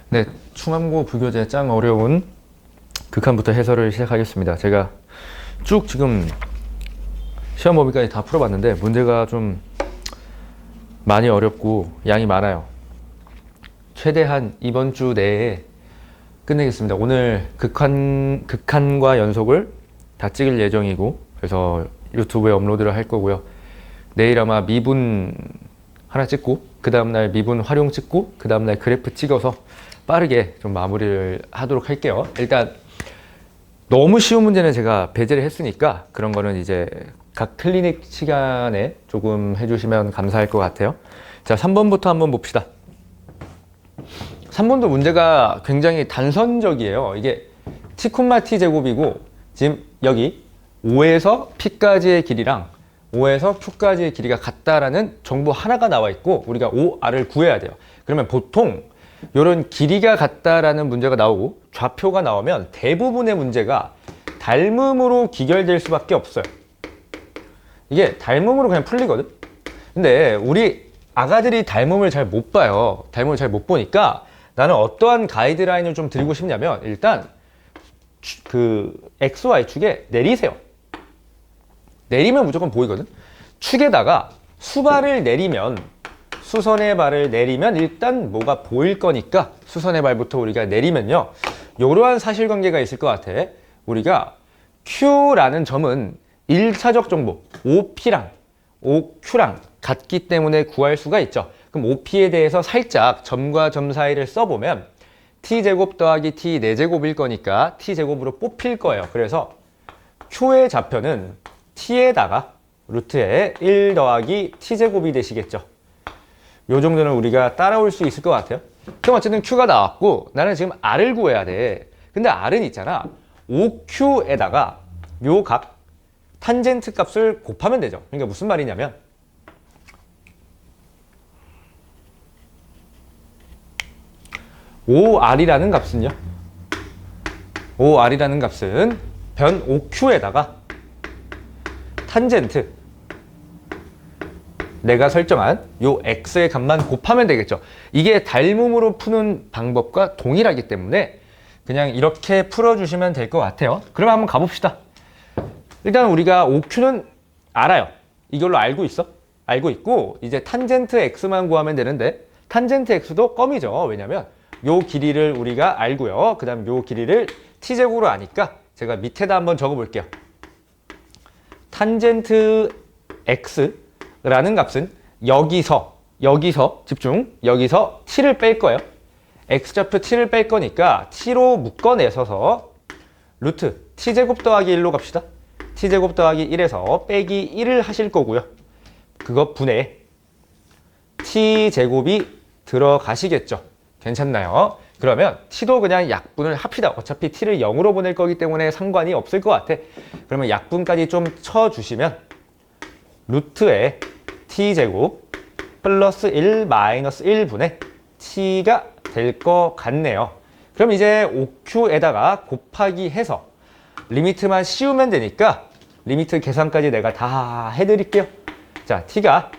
네, 충암고 불교제 짱 어려운 극한부터 해설을 시작하겠습니다. 제가 쭉 지금 시험 범위까지 다 풀어봤는데 문제가 좀 많이 어렵고 양이 많아요. 최대한 이번 주 내에 끝내겠습니다. 오늘 극한과 연속을 다 찍을 예정이고, 그래서 유튜브에 업로드를 할 거고요. 내일 아마 미분 하나 찍고, 그 다음날 미분 활용 찍고, 그 다음날 그래프 찍어서 빠르게 좀 마무리를 하도록 할게요. 일단 너무 쉬운 문제는 제가 배제를 했으니까 그런 거는 이제 각 클리닉 시간에 조금 해주시면 감사할 것 같아요. 자, 3번부터 한번 봅시다. 3번도 문제가 굉장히 단선적이에요. 이게 t, t제곱이고, 지금 여기 5에서 p까지의 길이랑 5에서 q까지의 길이가 같다라는 정보 하나가 나와 있고, 우리가 5r을 구해야 돼요. 그러면 보통 이런 길이가 같다라는 문제가 나오고 좌표가 나오면 대부분의 문제가 닮음으로 기결될 수밖에 없어요. 이게 닮음으로 그냥 풀리거든. 근데 우리 아가들이 닮음을 잘 못 봐요. 닮음을 잘 못 보니까 나는 어떠한 가이드라인을 좀 드리고 싶냐면, 일단 그 XY축에 내리세요. 내리면 무조건 보이거든. 축에다가 수발을 내리면, 수선의 발을 내리면 일단 뭐가 보일 거니까 수선의 발부터 우리가 내리면요, 이러한 사실관계가 있을 것 같아. 우리가 Q라는 점은 1차적 정보 OP랑 OQ랑 같기 때문에 구할 수가 있죠. 그럼 OP에 대해서 살짝 점과 점 사이를 써보면 T제곱 더하기 T 4제곱일 거니까 T제곱으로 뽑힐 거예요. 그래서 Q의 좌표는 T에다가 루트에 1 더하기 T제곱이 되시겠죠. 요 정도는 우리가 따라올 수 있을 것 같아요. 그럼 어쨌든 Q가 나왔고, 나는 지금 R을 구해야 돼. 근데 R은 있잖아, OQ에다가 요 각 탄젠트 값을 곱하면 되죠. 그러니까 무슨 말이냐면, OR이라는 값은요, OR이라는 값은 변 OQ에다가 탄젠트, 내가 설정한 요 x의 값만 곱하면 되겠죠. 이게 닮음으로 푸는 방법과 동일하기 때문에 그냥 이렇게 풀어주시면 될 것 같아요. 그럼 한번 가봅시다. 일단 우리가 OQ는 알아요. 이걸로 알고 있어. 알고 있고, 이제 탄젠트 x만 구하면 되는데, 탄젠트 x도 껌이죠. 왜냐면 요 길이를 우리가 알고요. 그 다음 요 길이를 t제곱으로 아니까 제가 밑에다 한번 적어 볼게요. 탄젠트 x라는 값은 여기서 집중, 여기서 t를 뺄 거예요. x좌표 t를 뺄 거니까 t로 묶어내서서 루트 t제곱 더하기 1로 갑시다. t제곱 더하기 1에서 빼기 1을 하실 거고요. 그거 분해 t제곱이 들어가시겠죠. 괜찮나요? 그러면 t도 그냥 약분을 합시다. 어차피 t를 0으로 보낼 거기 때문에 상관이 없을 것 같아. 그러면 약분까지 좀 쳐주시면 루트에 t제곱 플러스 1 마이너스 1분의 t가 될 것 같네요. 그럼 이제 OQ에다가 곱하기 해서 리미트만 씌우면 되니까 리미트 계산까지 내가 다 해드릴게요. 자, t가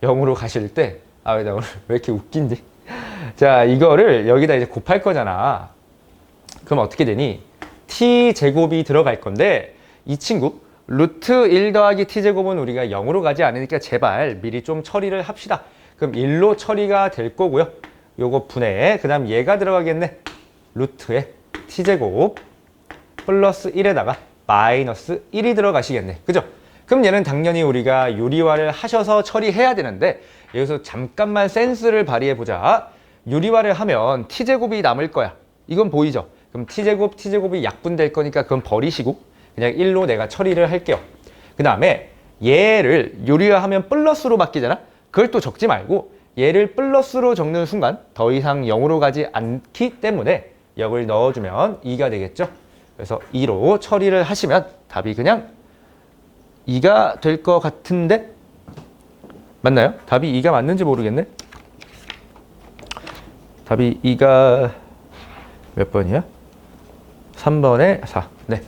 0으로 가실 때, 나 오늘 왜 이렇게 웃긴지. 자, 이거를 여기다 이제 곱할 거잖아. 그럼 어떻게 되니? t제곱이 들어갈 건데, 이 친구 루트 1 더하기 t제곱은 우리가 0으로 가지 않으니까 제발 미리 좀 처리를 합시다. 그럼 1로 처리가 될 거고요. 요거 분해, 그 다음 얘가 들어가겠네. 루트에 t제곱 플러스 1에다가 마이너스 1이 들어가시겠네. 그죠? 그럼 얘는 당연히 우리가 유리화를 하셔서 처리해야 되는데, 여기서 잠깐만 센스를 발휘해보자. 유리화를 하면 t제곱이 남을 거야. 이건 보이죠? 그럼 t제곱이 약분될 거니까 그건 버리시고 그냥 1로 내가 처리를 할게요. 그 다음에 얘를 유리화하면 플러스로 바뀌잖아? 그걸 또 적지 말고 얘를 플러스로 적는 순간 더 이상 0으로 가지 않기 때문에 0을 넣어주면 2가 되겠죠? 그래서 2로 처리를 하시면 답이 그냥 2가 될 것 같은데? 맞나요? 답이 2가 맞는지 모르겠네? 답이 2가 몇 번이야? 3번에 4. 네.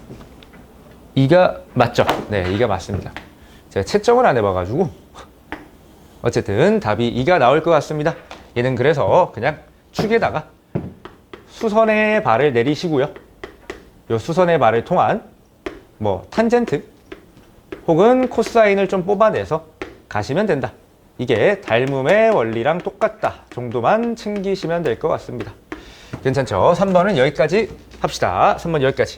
2가 맞죠? 네, 2가 맞습니다. 제가 채점을 안 해봐가지고 어쨌든 답이 2가 나올 것 같습니다. 얘는 그래서 그냥 축에다가 수선의 발을 내리시고요. 요 수선의 발을 통한 뭐 탄젠트 혹은 코사인을 좀 뽑아내서 가시면 된다. 이게 닮음의 원리랑 똑같다 정도만 챙기시면 될 것 같습니다. 괜찮죠? 3번은 여기까지 합시다. 3번 여기까지.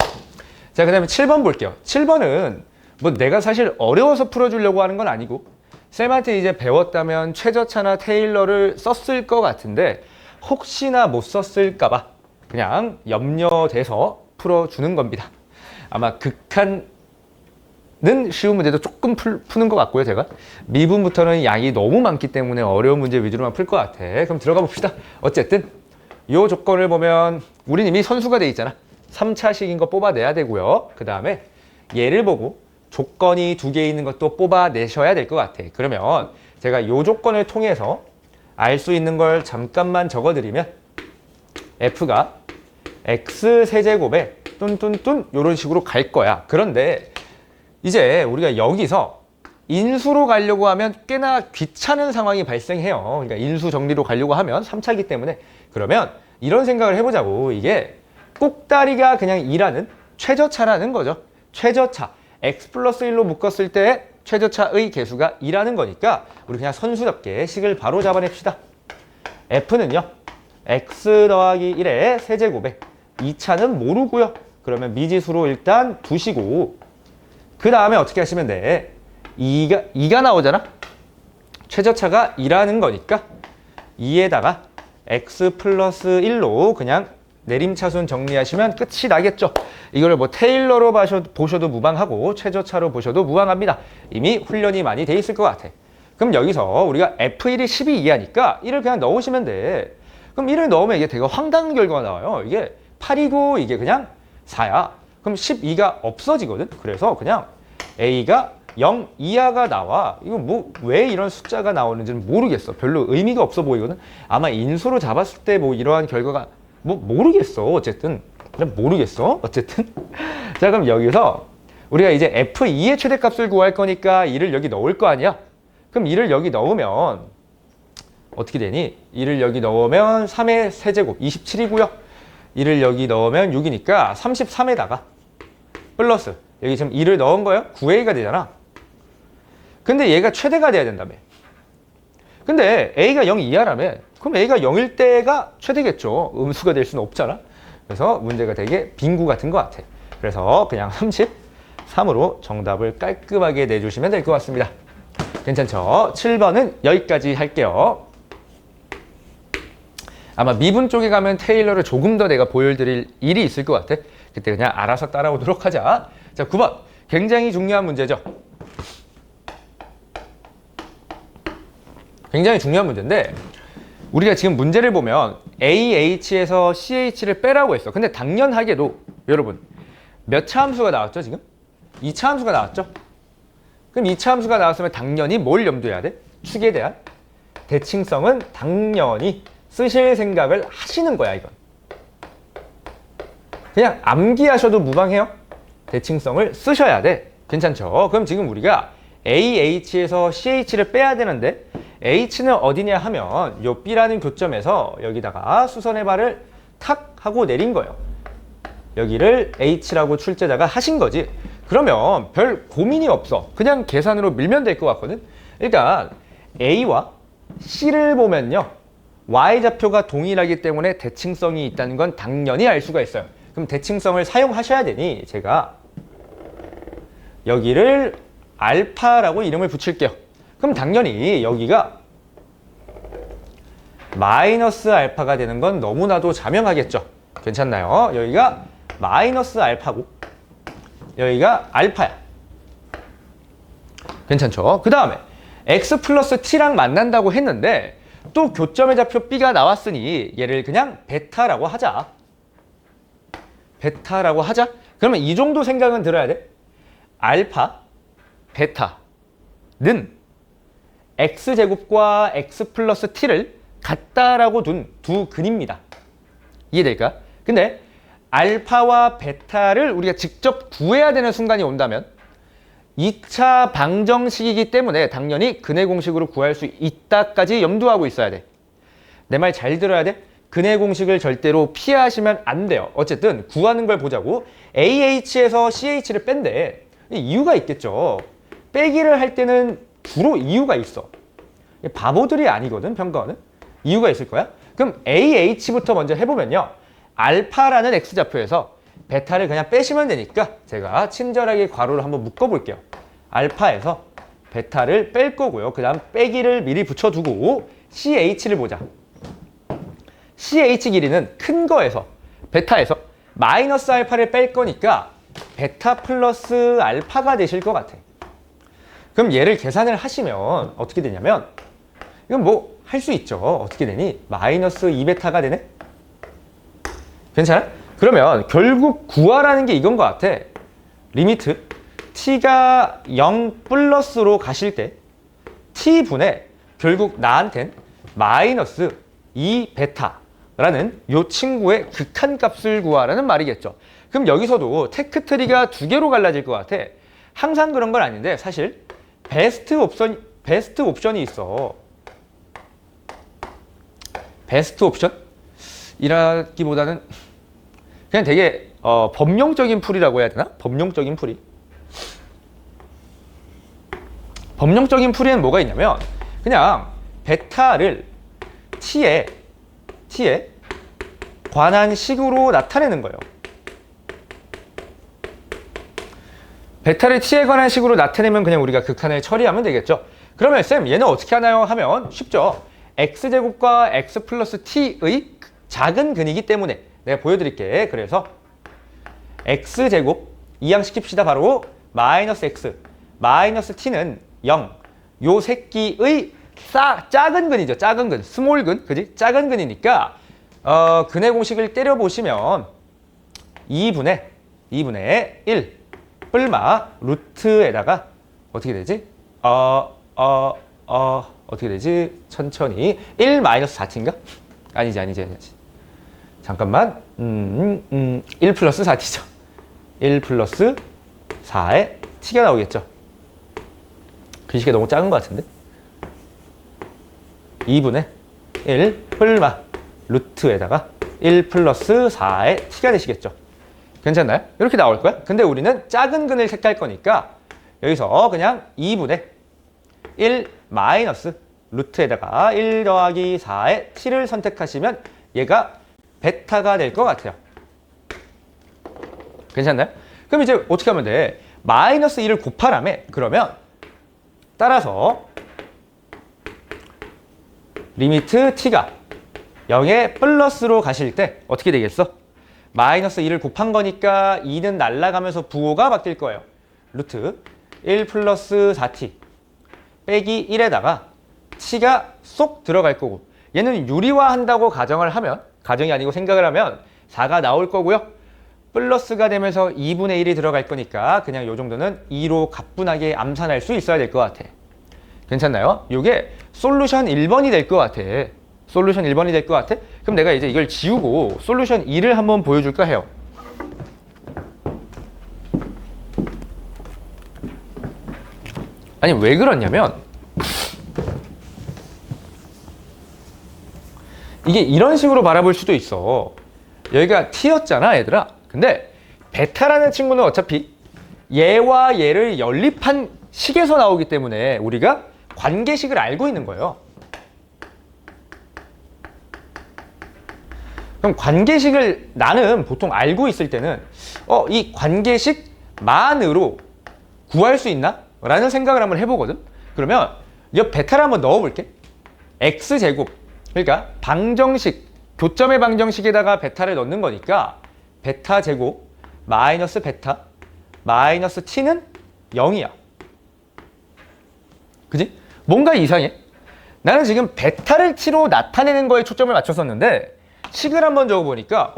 자, 그 다음에 7번 볼게요. 7번은 뭐 내가 사실 어려워서 풀어주려고 하는 건 아니고 쌤한테 이제 배웠다면 최저차나 테일러를 썼을 것 같은데 혹시나 못 썼을까봐 그냥 염려돼서 풀어주는 겁니다. 아마 극한은 쉬운 문제도 조금 푸는 것 같고요. 제가 미분부터는 양이 너무 많기 때문에 어려운 문제 위주로만 풀 것 같아. 그럼 들어가 봅시다. 어쨌든 이 조건을 보면 우린 이미 선수가 돼 있잖아. 3차식인 거 뽑아내야 되고요. 그 다음에 얘를 보고 조건이 2개 있는 것도 뽑아내셔야 될 것 같아. 그러면 제가 이 조건을 통해서 알 수 있는 걸 잠깐만 적어드리면 f가 x 세제곱에 뚠뚠뚠 이런 식으로 갈 거야. 그런데 이제 우리가 여기서 인수로 가려고 하면 꽤나 귀찮은 상황이 발생해요. 그러니까 인수 정리로 가려고 하면 3차이기 때문에 그러면 이런 생각을 해보자고. 이게 꼭다리가 그냥 2라는 최저차라는 거죠. 최저차 x 플러스 1로 묶었을 때 최저차의 개수가 2라는 거니까 우리 그냥 선수답게 식을 바로 잡아냅시다. f는요 x 더하기 1의 세제곱에 2차는 모르고요. 그러면 미지수로 일단 두시고 그 다음에 어떻게 하시면 돼? 2가 나오잖아? 최저차가 2라는 거니까 2에다가 x 플러스 1로 그냥 내림차순 정리하시면 끝이 나겠죠. 이거를 뭐 테일러로 보셔도 무방하고 최저차로 보셔도 무방합니다. 이미 훈련이 많이 돼 있을 것 같아. 그럼 여기서 우리가 F1이 10이 이하니까 1을 그냥 넣으시면 돼. 그럼 1을 넣으면 이게 되게 황당한 결과가 나와요. 이게 8이고 이게 그냥 4야. 그럼 12가 없어지거든. 그래서 그냥 A가 0 이하가 나와. 이거 뭐 왜 이런 숫자가 나오는지는 모르겠어. 별로 의미가 없어 보이거든. 아마 인수로 잡았을 때 뭐 이러한 결과가 뭐 모르겠어. 어쨌든 그냥 모르겠어. 어쨌든 자, 그럼 여기서 우리가 이제 F2의 최대값을 구할 거니까 2를 여기 넣을 거 아니야? 그럼 2를 여기 넣으면 어떻게 되니? 2를 여기 넣으면 3의 세제곱 27이고요. 2를 여기 넣으면 6이니까 33에다가 플러스 여기 지금 2를 넣은 거예요? 9A가 되잖아. 근데 얘가 최대가 돼야 된다며. 근데 A가 0 이하라며. 그럼 A가 0일 때가 최대겠죠. 음수가 될 수는 없잖아. 그래서 문제가 되게 빙구 같은 것 같아. 그래서 그냥 33으로 정답을 깔끔하게 내주시면 될 것 같습니다. 괜찮죠? 7번은 여기까지 할게요. 아마 미분 쪽에 가면 테일러를 조금 더 내가 보여드릴 일이 있을 것 같아. 그때 그냥 알아서 따라오도록 하자. 자, 9번. 굉장히 중요한 문제죠. 굉장히 중요한 문제인데 우리가 지금 문제를 보면 AH에서 CH를 빼라고 했어. 근데 당연하게도 여러분 몇 차 함수가 나왔죠 지금? 2차 함수가 나왔죠? 그럼 2차 함수가 나왔으면 당연히 뭘 염두해야 돼? 축에 대한 대칭성은 당연히 쓰실 생각을 하시는 거야 이건. 그냥 암기하셔도 무방해요. 대칭성을 쓰셔야 돼. 괜찮죠? 그럼 지금 우리가 AH에서 CH를 빼야 되는데 H는 어디냐 하면 요 B라는 교점에서 여기다가 수선의 발을 탁 하고 내린 거예요. 여기를 H라고 출제자가 하신 거지. 그러면 별 고민이 없어. 그냥 계산으로 밀면 될 것 같거든. 일단 A와 C를 보면요. Y좌표가 동일하기 때문에 대칭성이 있다는 건 당연히 알 수가 있어요. 그럼 대칭성을 사용하셔야 되니 제가 여기를 알파라고 이름을 붙일게요. 그럼 당연히 여기가 마이너스 알파가 되는 건 너무나도 자명하겠죠. 괜찮나요? 여기가 마이너스 알파고 여기가 알파야. 괜찮죠? 그 다음에 x 플러스 t랑 만난다고 했는데 또 교점의 좌표 b가 나왔으니 얘를 그냥 베타라고 하자. 베타라고 하자. 그러면 이 정도 생각은 들어야 돼. 알파, 베타는 x제곱과 x 플러스 t를 같다라고 둔 두 근입니다. 이해될까? 근데 알파와 베타를 우리가 직접 구해야 되는 순간이 온다면 2차 방정식이기 때문에 당연히 근해 공식으로 구할 수 있다까지 염두하고 있어야 돼. 내 말 잘 들어야 돼. 근해 공식을 절대로 피하시면 안 돼요. 어쨌든 구하는 걸 보자고. AH에서 CH를 뺀대. 이유가 있겠죠. 빼기를 할 때는 주로 이유가 있어. 바보들이 아니거든, 평가원은. 이유가 있을 거야. 그럼 AH부터 먼저 해보면요. 알파라는 X좌표에서 베타를 그냥 빼시면 되니까 제가 친절하게 괄호를 한번 묶어볼게요. 알파에서 베타를 뺄 거고요. 그 다음 빼기를 미리 붙여두고 CH를 보자. CH 길이는 큰 거에서 베타에서 마이너스 알파를 뺄 거니까 베타 플러스 알파가 되실 것 같아. 그럼 얘를 계산을 하시면 어떻게 되냐면 이건 뭐 할 수 있죠. 어떻게 되니? 마이너스 2베타가 되네? 괜찮아? 그러면 결국 구하라는 게 이건 것 같아. 리미트 t가 0 플러스로 가실 때 t분의 결국 나한텐 마이너스 2베타라는 요 친구의 극한값을 구하라는 말이겠죠. 그럼 여기서도 테크트리가 두 개로 갈라질 것 같아. 항상 그런 건 아닌데 사실 베스트 옵션이 있어. 베스트 옵션이라기보다는 그냥 되게 범용적인 풀이라고 해야 되나? 범용적인 풀이. 범용적인 풀이는 뭐가 있냐면 그냥 베타를 t에 관한 식으로 나타내는 거예요. 베타를 t에 관한 식으로 나타내면 그냥 우리가 극한을 처리하면 되겠죠. 그러면 쌤 얘는 어떻게 하나요? 하면 쉽죠. x제곱과 x 플러스 t의 작은 근이기 때문에 내가 보여드릴게. 그래서 x제곱 이항시킵시다. 바로 마이너스 x 마이너스 t는 0. 요 새끼의 작은 근이죠. 작은 근, 스몰 근, 그지? 작은 근이니까 근의 공식을 때려보시면 2분의 1 뿔마 루트에다가 어떻게 되지? 어떻게 되지? 천천히 1 마이너스 4t인가? 아니지. 잠깐만 1 플러스 4t죠. 1 플러스 4에 t가 나오겠죠. 글씨가 너무 작은 것 같은데? 2분의 1 뿔마 루트에다가 1 플러스 4에 t가 되시겠죠. 괜찮나요? 이렇게 나올 거야. 근데 우리는 작은 근을 택할 거니까 여기서 그냥 2분의 1 마이너스 루트에다가 1 더하기 4에 t를 선택하시면 얘가 베타가 될 것 같아요. 괜찮나요? 그럼 이제 어떻게 하면 돼? 마이너스 1을 곱하라며. 그러면 따라서 리미트 t가 0에 플러스로 가실 때 어떻게 되겠어? 마이너스 1을 곱한 거니까 2는 날아가면서 부호가 바뀔 거예요. 루트 1 플러스 4t 빼기 1에다가 t가 쏙 들어갈 거고, 얘는 유리화한다고 가정을 하면, 가정이 아니고 생각을 하면 4가 나올 거고요. 플러스가 되면서 2분의 1이 들어갈 거니까 그냥 요 정도는 2로 가뿐하게 암산할 수 있어야 될 것 같아. 괜찮나요? 이게 솔루션 1번이 될 것 같아. 솔루션 1번이 될 것 같아? 그럼 내가 이제 이걸 지우고 솔루션 2를 한번 보여줄까 해요. 아니 왜 그러냐면 이게 이런 식으로 바라볼 수도 있어. 여기가 t였잖아 얘들아. 근데 베타라는 친구는 어차피 얘와 얘를 연립한 식에서 나오기 때문에 우리가 관계식을 알고 있는 거예요. 그럼 관계식을 나는 보통 알고 있을 때는 이 관계식만으로 구할 수 있나? 라는 생각을 한번 해보거든. 그러면 이 베타를 한번 넣어볼게. x제곱, 그러니까 방정식, 교점의 방정식에다가 베타를 넣는 거니까 베타 제곱 마이너스 베타 마이너스 t는 0이야. 그지? 뭔가 이상해. 나는 지금 베타를 t로 나타내는 거에 초점을 맞췄었는데 식을 한번 적어보니까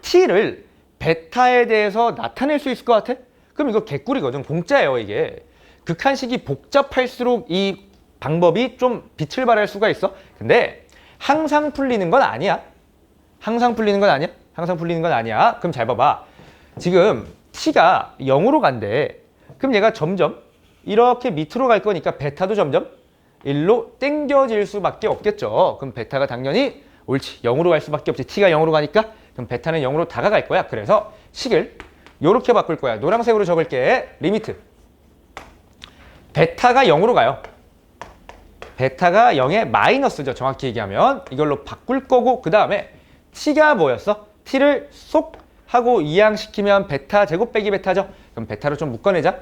t를 베타에 대해서 나타낼 수 있을 것 같아? 그럼 이거 개꿀이거든. 공짜예요 이게. 극한식이 복잡할수록 이 방법이 좀 빛을 발할 수가 있어. 근데 항상 풀리는 건 아니야. 항상 풀리는 건 아니야. 항상 풀리는 건 아니야. 그럼 잘 봐봐. 지금 t가 0으로 간대. 그럼 얘가 점점 이렇게 밑으로 갈 거니까 베타도 점점 1로 땡겨질 수밖에 없겠죠. 그럼 베타가 당연히 옳지. 0으로 갈 수밖에 없지. t가 0으로 가니까 그럼 베타는 0으로 다가갈 거야. 그래서 식을 요렇게 바꿀 거야. 노란색으로 적을게. 리미트. 베타가 0으로 가요. 베타가 0의 마이너스죠. 정확히 얘기하면. 이걸로 바꿀 거고 그 다음에 t가 뭐였어? t를 쏙 하고 이항시키면 베타 제곱 빼기 베타죠. 그럼 베타로 좀 묶어내자.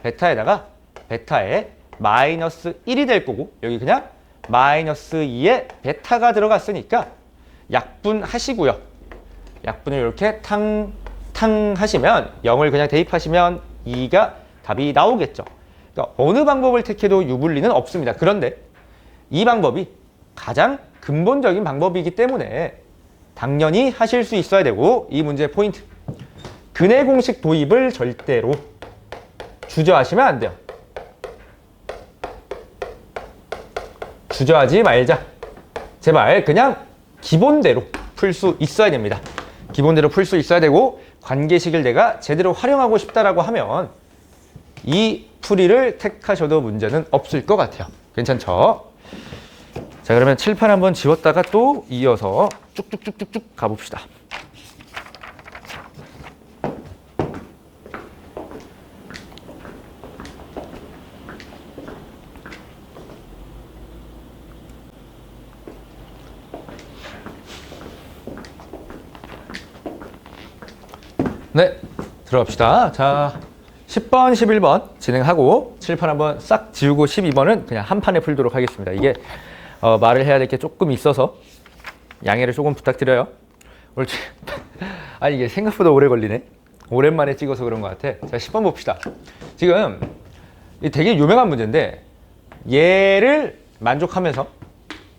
베타에다가 베타에 마이너스 1이 될 거고 여기 그냥 마이너스 2에 베타가 들어갔으니까 약분하시고요. 약분을 이렇게 탕 하시면 0을 그냥 대입하시면 2가 답이 나오겠죠. 그러니까 어느 방법을 택해도 유불리는 없습니다. 그런데 이 방법이 가장 근본적인 방법이기 때문에 당연히 하실 수 있어야 되고 이 문제의 포인트. 근해 공식 도입을 절대로 주저하시면 안 돼요. 주저하지 말자. 제발 그냥 기본대로 풀 수 있어야 됩니다. 기본대로 풀 수 있어야 되고 관계식을 내가 제대로 활용하고 싶다라고 하면 이 풀이를 택하셔도 문제는 없을 것 같아요. 괜찮죠? 자, 그러면 칠판 한번 지웠다가 또 이어서 쭉쭉쭉쭉쭉 가봅시다. 네, 들어갑시다. 자, 10번, 11번 진행하고 칠판 한번 싹 지우고 12번은 그냥 한 판에 풀도록 하겠습니다. 이게 말을 해야 될 게 조금 있어서 양해를 조금 부탁드려요. 옳지. 아니 이게 생각보다 오래 걸리네. 오랜만에 찍어서 그런 것 같아. 자, 10번 봅시다. 지금 되게 유명한 문제인데 얘를 만족하면서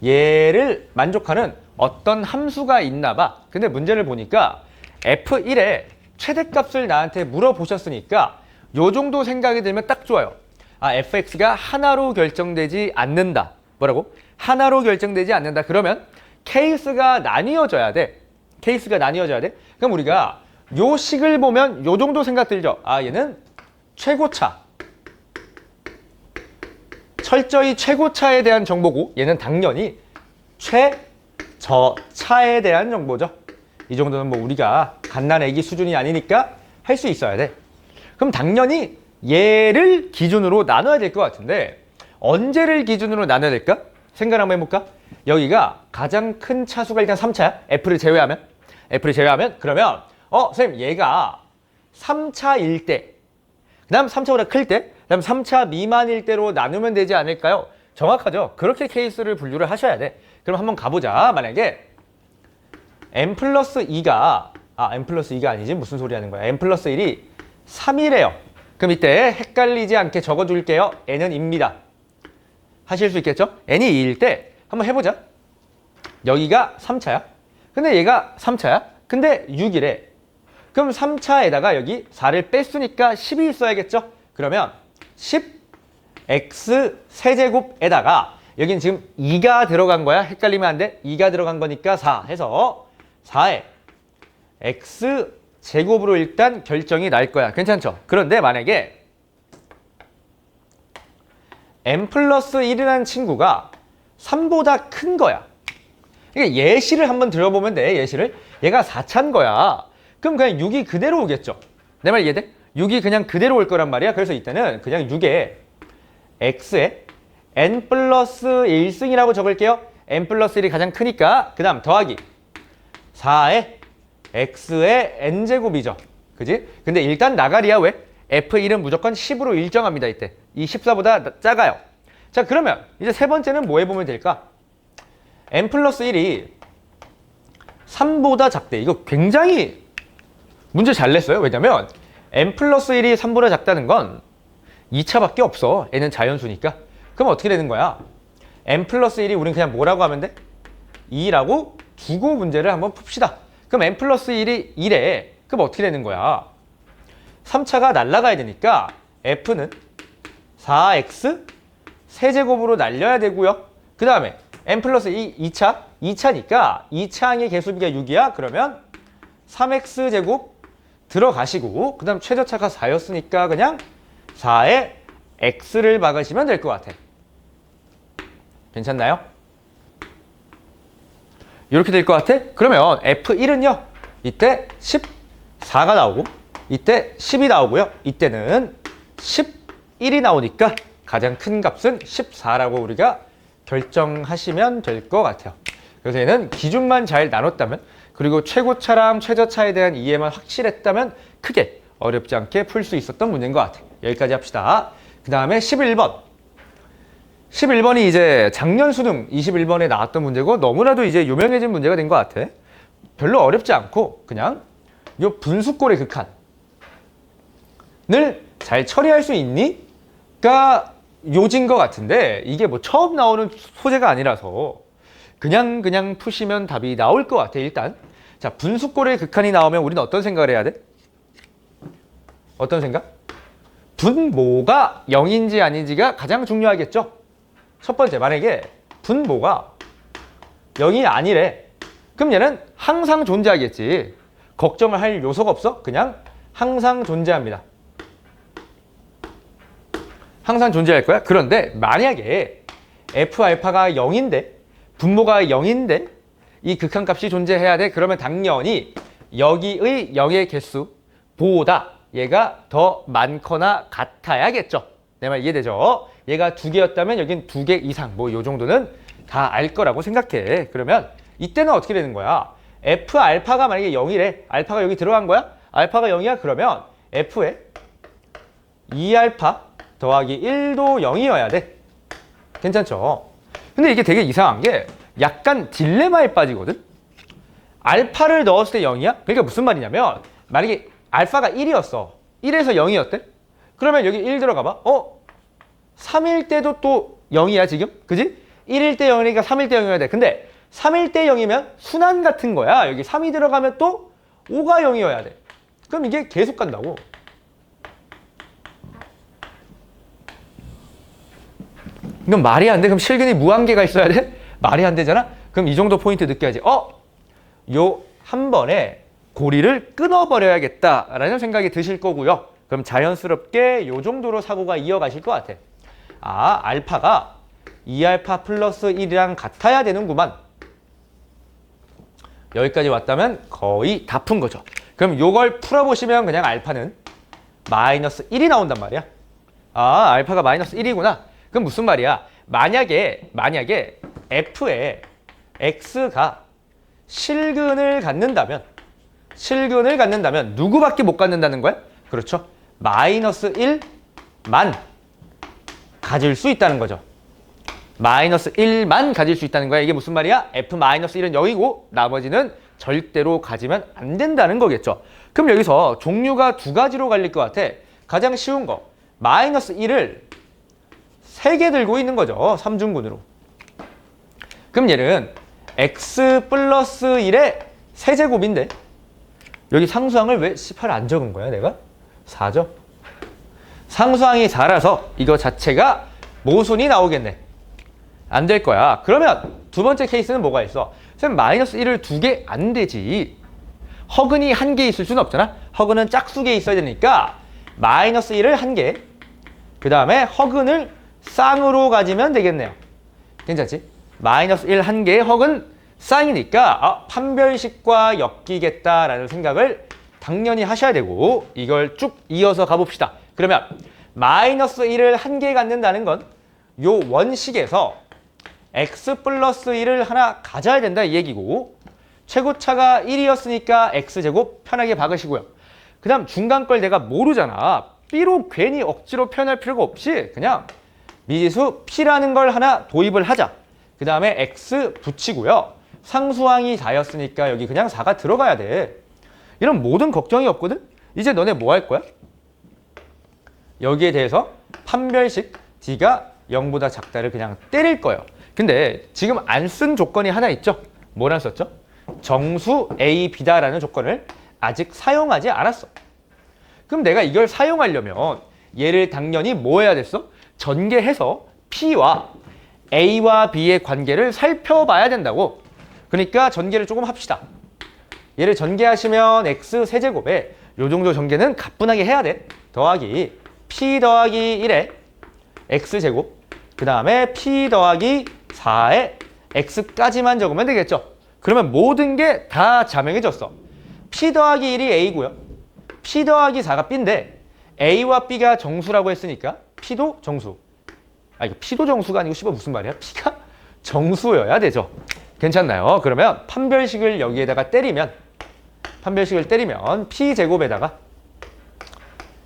얘를 만족하는 어떤 함수가 있나 봐. 근데 문제를 보니까 F1에 최대값을 나한테 물어보셨으니까 요 정도 생각이 들면 딱 좋아요. 아, fx가 하나로 결정되지 않는다. 뭐라고? 하나로 결정되지 않는다. 그러면 케이스가 나뉘어져야 돼. 케이스가 나뉘어져야 돼. 그럼 우리가 요 식을 보면 요 정도 생각 들죠. 아, 얘는 최고차. 철저히 최고차에 대한 정보고 얘는 당연히 최저차에 대한 정보죠. 이 정도는 뭐 우리가 갓난 애기 수준이 아니니까 할 수 있어야 돼. 그럼 당연히 얘를 기준으로 나눠야 될 것 같은데 언제를 기준으로 나눠야 될까? 생각 한번 해볼까? 여기가 가장 큰 차수가 일단 3차야. F를 제외하면. 그러면 선생님 얘가 3차일 때 그 다음 3차보다 클 때 그 다음 3차 미만일 때로 나누면 되지 않을까요? 정확하죠. 그렇게 케이스를 분류를 하셔야 돼. 그럼 한번 가보자. 만약에 n 플러스 2가 n 플러스 2가 아니지 무슨 소리 하는 거야. n 플러스 1이 3이래요. 그럼 이때 헷갈리지 않게 적어둘게요. n은 2입니다. 하실 수 있겠죠? n이 2일 때 한번 해보자. 여기가 3차야. 근데 얘가 3차야. 근데 6이래. 그럼 3차에다가 여기 4를 뺐으니까 10이 있어야겠죠? 그러면 10x 세제곱에다가 여긴 지금 2가 들어간 거야. 헷갈리면 안 돼. 2가 들어간 거니까 4 해서 4에 x 제곱으로 일단 결정이 날 거야. 괜찮죠? 그런데 만약에 n 플러스 1이라는 친구가 3보다 큰 거야. 그러니까 예시를 한번 들어보면 돼. 예시를. 얘가 4차인 거야. 그럼 그냥 6이 그대로 오겠죠. 내 말 이해돼? 6이 그냥 그대로 올 거란 말이야. 그래서 이때는 그냥 6에 x에 n 플러스 1승이라고 적을게요. n 플러스 1이 가장 크니까 그 다음 더하기 4에 x의 n제곱이죠. 그지? 근데 일단 나가리야. 왜? f1은 무조건 10으로 일정합니다. 이때 이 14보다 작아요. 자, 그러면 이제 세 번째는 뭐 해보면 될까? n 플러스 1이 3보다 작대. 이거 굉장히 문제 잘 냈어요. 왜냐면 n 플러스 1이 3보다 작다는 건 2차밖에 없어. n은 자연수니까. 그럼 어떻게 되는 거야? n 플러스 1이 우린 그냥 뭐라고 하면 돼? 2라고 두고 문제를 한번 풉시다. 그럼 n 플러스 1이 1에 그럼 어떻게 되는 거야? 3차가 날아가야 되니까 f는 4x 세제곱으로 날려야 되고요. 그 다음에 n 플러스 2차? 2차니까 2차항의 개수비가 6이야. 그러면 3x제곱 들어가시고 그 다음 최저차가 4였으니까 그냥 4에 x를 박으시면 될 것 같아. 괜찮나요? 이렇게 될 것 같아? 그러면 F1은요. 이때 14가 나오고 이때 10이 나오고요. 이때는 11이 나오니까 가장 큰 값은 14라고 우리가 결정하시면 될 것 같아요. 그래서 얘는 기준만 잘 나눴다면 그리고 최고차랑 최저차에 대한 이해만 확실했다면 크게 어렵지 않게 풀 수 있었던 문제인 것 같아요. 여기까지 합시다. 그 다음에 11번. 11번이 이제 작년 수능 21번에 나왔던 문제고 너무나도 이제 유명해진 문제가 된 것 같아. 별로 어렵지 않고 그냥 요 분수꼴의 극한을 잘 처리할 수 있니? 가 요지인 것 같은데 이게 뭐 처음 나오는 소재가 아니라서 그냥 푸시면 답이 나올 것 같아. 일단 자, 분수꼴의 극한이 나오면 우리는 어떤 생각을 해야 돼? 어떤 생각? 분모가 0인지 아닌지가 가장 중요하겠죠? 첫 번째, 만약에 분모가 0이 아니래. 그럼 얘는 항상 존재하겠지. 걱정을 할 요소가 없어. 그냥 항상 존재합니다. 항상 존재할 거야. 그런데 만약에 F알파가 0인데 분모가 0인데 이 극한값이 존재해야 돼. 그러면 당연히 여기의 0의 개수보다 얘가 더 많거나 같아야겠죠. 내 말 이해되죠? 얘가 2개였다면 여긴 2개 이상 뭐 요 정도는 다 알 거라고 생각해. 그러면 이때는 어떻게 되는 거야? F알파가 만약에 0이래. 알파가 여기 들어간 거야? 알파가 0이야? 그러면 F에 2알파 더하기 1도 0이어야 돼. 괜찮죠? 근데 이게 되게 이상한 게 약간 딜레마에 빠지거든? 알파를 넣었을 때 0이야? 그러니까 무슨 말이냐면 만약에 알파가 1이었어. 1에서 0이었대? 그러면 여기 1 들어가 봐. 3일 때도 또 0이야 지금? 그지? 1일 때 0이니까 3일 때 0이어야 돼. 근데 3일 때 0이면 순환 같은 거야. 여기 3이 들어가면 또 5가 0이어야 돼. 그럼 이게 계속 간다고. 이건 말이 안 돼. 그럼 실근이 무한계가 있어야 돼? 말이 안 되잖아? 그럼 이 정도 포인트 느껴야지. 요 한 번에 고리를 끊어버려야겠다라는 생각이 드실 거고요. 그럼 자연스럽게 요 정도로 사고가 이어가실 것 같아. 알파가 2알파 플러스 1이랑 같아야 되는구만. 여기까지 왔다면 거의 다 푼 거죠. 그럼 요걸 풀어보시면 그냥 알파는 마이너스 1이 나온단 말이야. 알파가 마이너스 1이구나. 그럼 무슨 말이야? 만약에 F에 X가 실근을 갖는다면 누구밖에 못 갖는다는 거야? 그렇죠. 마이너스 1만 가질 수 있다는 거죠. 마이너스 1만 가질 수 있다는 거야. 이게 무슨 말이야? F-1은 0이고 나머지는 절대로 가지면 안 된다는 거겠죠. 그럼 여기서 종류가 두 가지로 갈릴 것 같아. 가장 쉬운 거. 마이너스 1을 3개 들고 있는 거죠. 3중근으로. 그럼 얘는 x 플러스 1의 세제곱인데 여기 상수항을 왜 18 안 적은 거야 내가? 4죠. 상수항이 4라서 이거 자체가 모순이 나오겠네. 안 될 거야. 그러면 두 번째 케이스는 뭐가 있어? 쌤 마이너스 1을 2개 안 되지. 허근이 1개 있을 수는 없잖아. 허근은 짝수개 있어야 되니까 마이너스 1을 1개 그 다음에 허근을 쌍으로 가지면 되겠네요. 괜찮지? 마이너스 1 1개의 허근 쌍이니까 판별식과 엮이겠다라는 생각을 당연히 하셔야 되고 이걸 쭉 이어서 가봅시다. 그러면 마이너스 1을 1개 갖는다는 건 요 원식에서 x 플러스 1을 하나 가져야 된다 이 얘기고 최고차가 1이었으니까 x제곱 편하게 박으시고요. 그 다음 중간 걸 내가 모르잖아. b로 괜히 억지로 표현할 필요가 없이 그냥 미지수 p라는 걸 하나 도입을 하자. 그 다음에 x 붙이고요. 상수항이 4였으니까 여기 그냥 4가 들어가야 돼. 이런 모든 걱정이 없거든? 이제 너네 뭐 할 거야? 여기에 대해서 판별식 d가 0보다 작다를 그냥 때릴 거예요. 근데 지금 안 쓴 조건이 하나 있죠? 뭐랑 썼죠? 정수 a, b다라는 조건을 아직 사용하지 않았어. 그럼 내가 이걸 사용하려면 얘를 당연히 뭐 해야 됐어? 전개해서 p와 a와 b의 관계를 살펴봐야 된다고. 그러니까 전개를 조금 합시다. 얘를 전개하시면 x 세제곱에 요 정도 전개는 가뿐하게 해야 돼. 더하기 p 더하기 1에 x제곱, 그 다음에 p 더하기 4에 x까지만 적으면 되겠죠. 그러면 모든 게 다 자명해졌어. p 더하기 1이 a고요. p 더하기 4가 b인데 a와 b가 정수라고 했으니까 p도 정수. 아, 이거 p도 정수가 아니고 씨발 무슨 말이야? p가 정수여야 되죠. 괜찮나요? 그러면 판별식을 여기에다가 때리면 p제곱에다가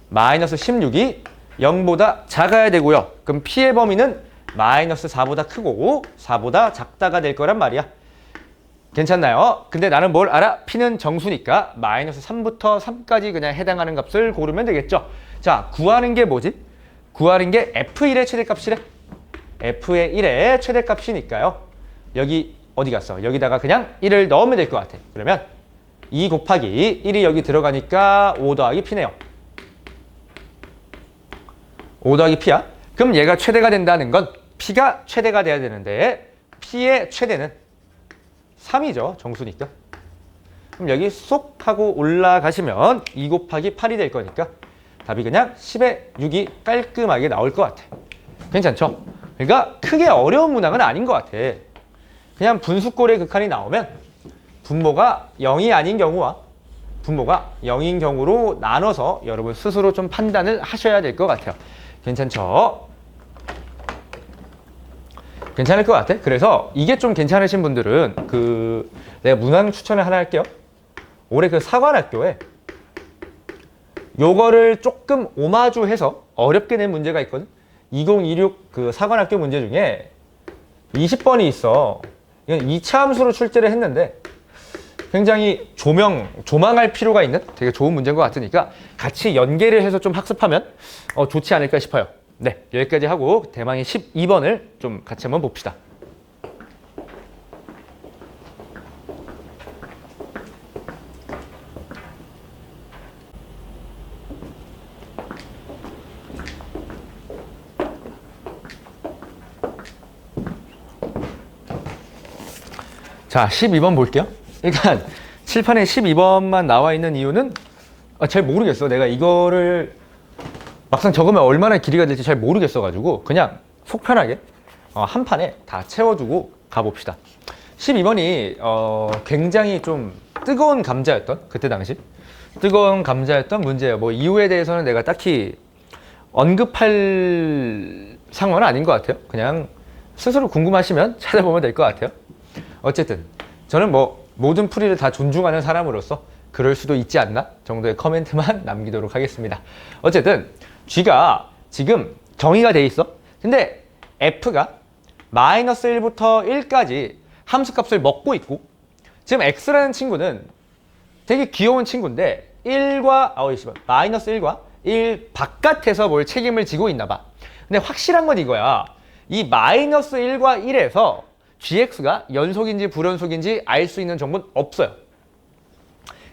마이너스 16이 0보다 작아야 되고요. 그럼 p의 범위는 마이너스 4보다 크고 4보다 작다가 될 거란 말이야. 괜찮나요? 근데 나는 뭘 알아? p는 정수니까 마이너스 3부터 3까지 그냥 해당하는 값을 고르면 되겠죠. 자, 구하는 게 뭐지? 구하는 게 f1의 최대값이래. f의 1의 최대값이니까요. 여기 어디 갔어? 여기다가 그냥 1을 넣으면 될 것 같아. 그러면 2 곱하기 1이 여기 들어가니까 5 더하기 p네요. 5 더하기 p야. 그럼 얘가 최대가 된다는 건 p가 최대가 돼야 되는데 p의 최대는 3이죠. 정수니까. 그럼 여기 쏙 하고 올라가시면 2 곱하기 8이 될 거니까 답이 그냥 10에 6이 깔끔하게 나올 것 같아. 괜찮죠? 그러니까 크게 어려운 문항은 아닌 것 같아. 그냥 분수꼴의 극한이 나오면 분모가 0이 아닌 경우와 분모가 0인 경우로 나눠서 여러분 스스로 좀 판단을 하셔야 될 것 같아요. 괜찮죠? 괜찮을 것 같아. 그래서 이게 좀 괜찮으신 분들은 내가 문항 추천을 하나 할게요. 올해 그 사관학교에 요거를 조금 오마주해서 어렵게 낸 문제가 있거든. 2026 그 사관학교 문제 중에 20번이 있어. 이건 2차 함수로 출제를 했는데 굉장히 조망할 필요가 있는 되게 좋은 문제인 것 같으니까 같이 연계를 해서 좀 학습하면 좋지 않을까 싶어요. 네, 여기까지 하고 대망의 12번을 좀 같이 한번 봅시다. 자, 12번 볼게요. 일단 칠판에 12번만 나와 있는 이유는 잘 모르겠어. 내가 이거를 막상 적으면 얼마나 길이가 될지 잘 모르겠어가지고 그냥 속 편하게 한 판에 다 채워주고 가봅시다. 12번이 굉장히 좀 뜨거운 감자였던 그때 당시 뜨거운 감자였던 문제예요. 뭐 이유에 대해서는 내가 딱히 언급할 상황은 아닌 것 같아요. 그냥 스스로 궁금하시면 찾아보면 될 것 같아요. 어쨌든 저는 뭐 모든 풀이를 다 존중하는 사람으로서 그럴 수도 있지 않나 정도의 커멘트만 남기도록 하겠습니다. 어쨌든 G가 지금 정의가 돼 있어. 근데 F가 마이너스 1부터 1까지 함수값을 먹고 있고 지금 X라는 친구는 되게 귀여운 친구인데 마이너스 1과 1 바깥에서 뭘 책임을 지고 있나 봐. 근데 확실한 건 이거야. 이 마이너스 1과 1에서 GX가 연속인지 불연속인지 알 수 있는 정보는 없어요.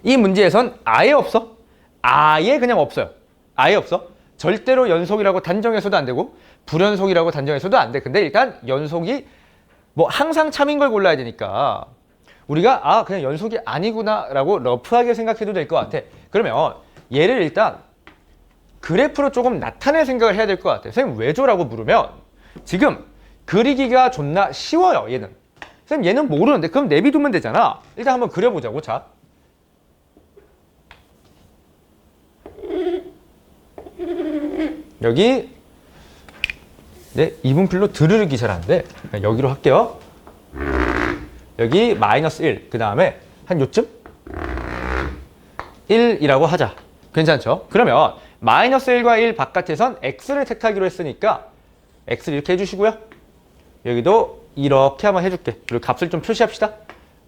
이 문제에선 아예 없어. 아예 그냥 없어요. 아예 없어. 절대로 연속이라고 단정해서도 안 되고 불연속이라고 단정해서도 안 돼. 근데 일단 연속이 뭐 항상 참인 걸 골라야 되니까 우리가 그냥 연속이 아니구나 라고 러프하게 생각해도 될 것 같아. 그러면 얘를 일단 그래프로 조금 나타낼 생각을 해야 될 것 같아. 선생님 왜 줘라고 물으면 지금 그리기가 존나 쉬워요. 얘는. 선생님 얘는 모르는데 그럼 내비두면 되잖아. 일단 한번 그려보자고. 자, 여기 이분필로 드르륵이 잘 안 돼. 여기로 할게요. 여기 마이너스 1. 그 다음에 한 요쯤 1이라고 하자. 괜찮죠? 그러면 마이너스 1과 1 바깥에선 x를 택하기로 했으니까 x를 이렇게 해주시고요. 여기도 이렇게 한번 해줄게. 그리고 값을 좀 표시합시다.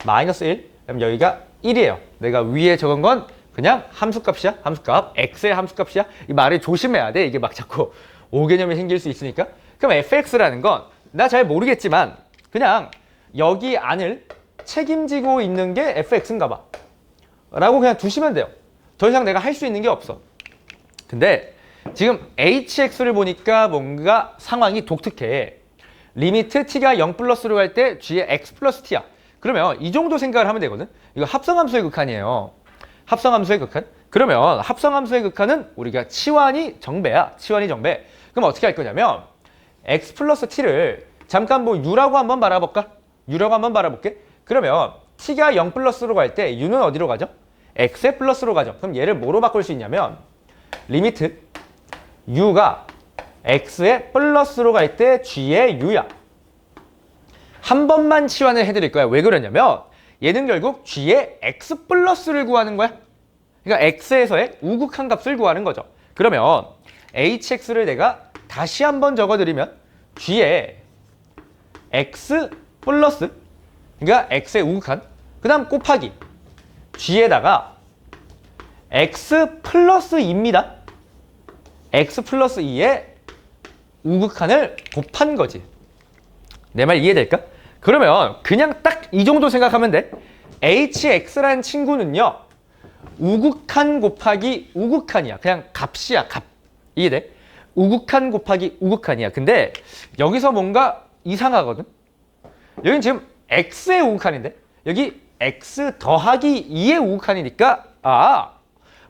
마이너스 1. 그럼 여기가 1이에요. 내가 위에 적은 건 그냥 함수값이야. 함수값. x의 함수값이야. 이 말을 조심해야 돼. 이게 막 자꾸 오개념이 생길 수 있으니까. 그럼 fx라는 건 나 잘 모르겠지만 그냥 여기 안을 책임지고 있는 게 fx인가 봐. 라고 그냥 두시면 돼요. 더 이상 내가 할 수 있는 게 없어. 근데 지금 hx를 보니까 뭔가 상황이 독특해. 리미트 t가 0 플러스로 갈 때 g의 x 플러스 t야. 그러면 이 정도 생각을 하면 되거든. 이거 합성함수의 극한이에요. 합성함수의 극한. 그러면 합성함수의 극한은 우리가 치환이 정배야. 치환이 정배. 그럼 어떻게 할 거냐면 x 플러스 t를 잠깐 뭐 u라고 한번 바라볼까? u라고 한번 바라볼게. 그러면 t가 0 플러스로 갈 때 u는 어디로 가죠? x의 플러스로 가죠. 그럼 얘를 뭐로 바꿀 수 있냐면 리미트 u가 x의 플러스로 갈 때 g의 u야. 한 번만 치환을 해드릴 거야. 왜 그러냐면 얘는 결국 g의 x 플러스를 구하는 거야. 그러니까 x에서의 우극한 값을 구하는 거죠. 그러면 hx를 내가 다시 한번 적어드리면 g의 x 플러스, 그러니까 x의 우극한, 그 다음 곱하기 g에다가 x 플러스 2입니다. x 플러스 2의 우극한을 곱한 거지. 내 말 이해될까? 그러면 그냥 딱 이 정도 생각하면 돼. hx라는 친구는요, 우극한 곱하기 우극한이야. 그냥 값이야, 값. 이해돼? 우극한 곱하기 우극한이야. 근데 여기서 뭔가 이상하거든? 여긴 지금 x의 우극한인데 여기 x 더하기 2의 우극한이니까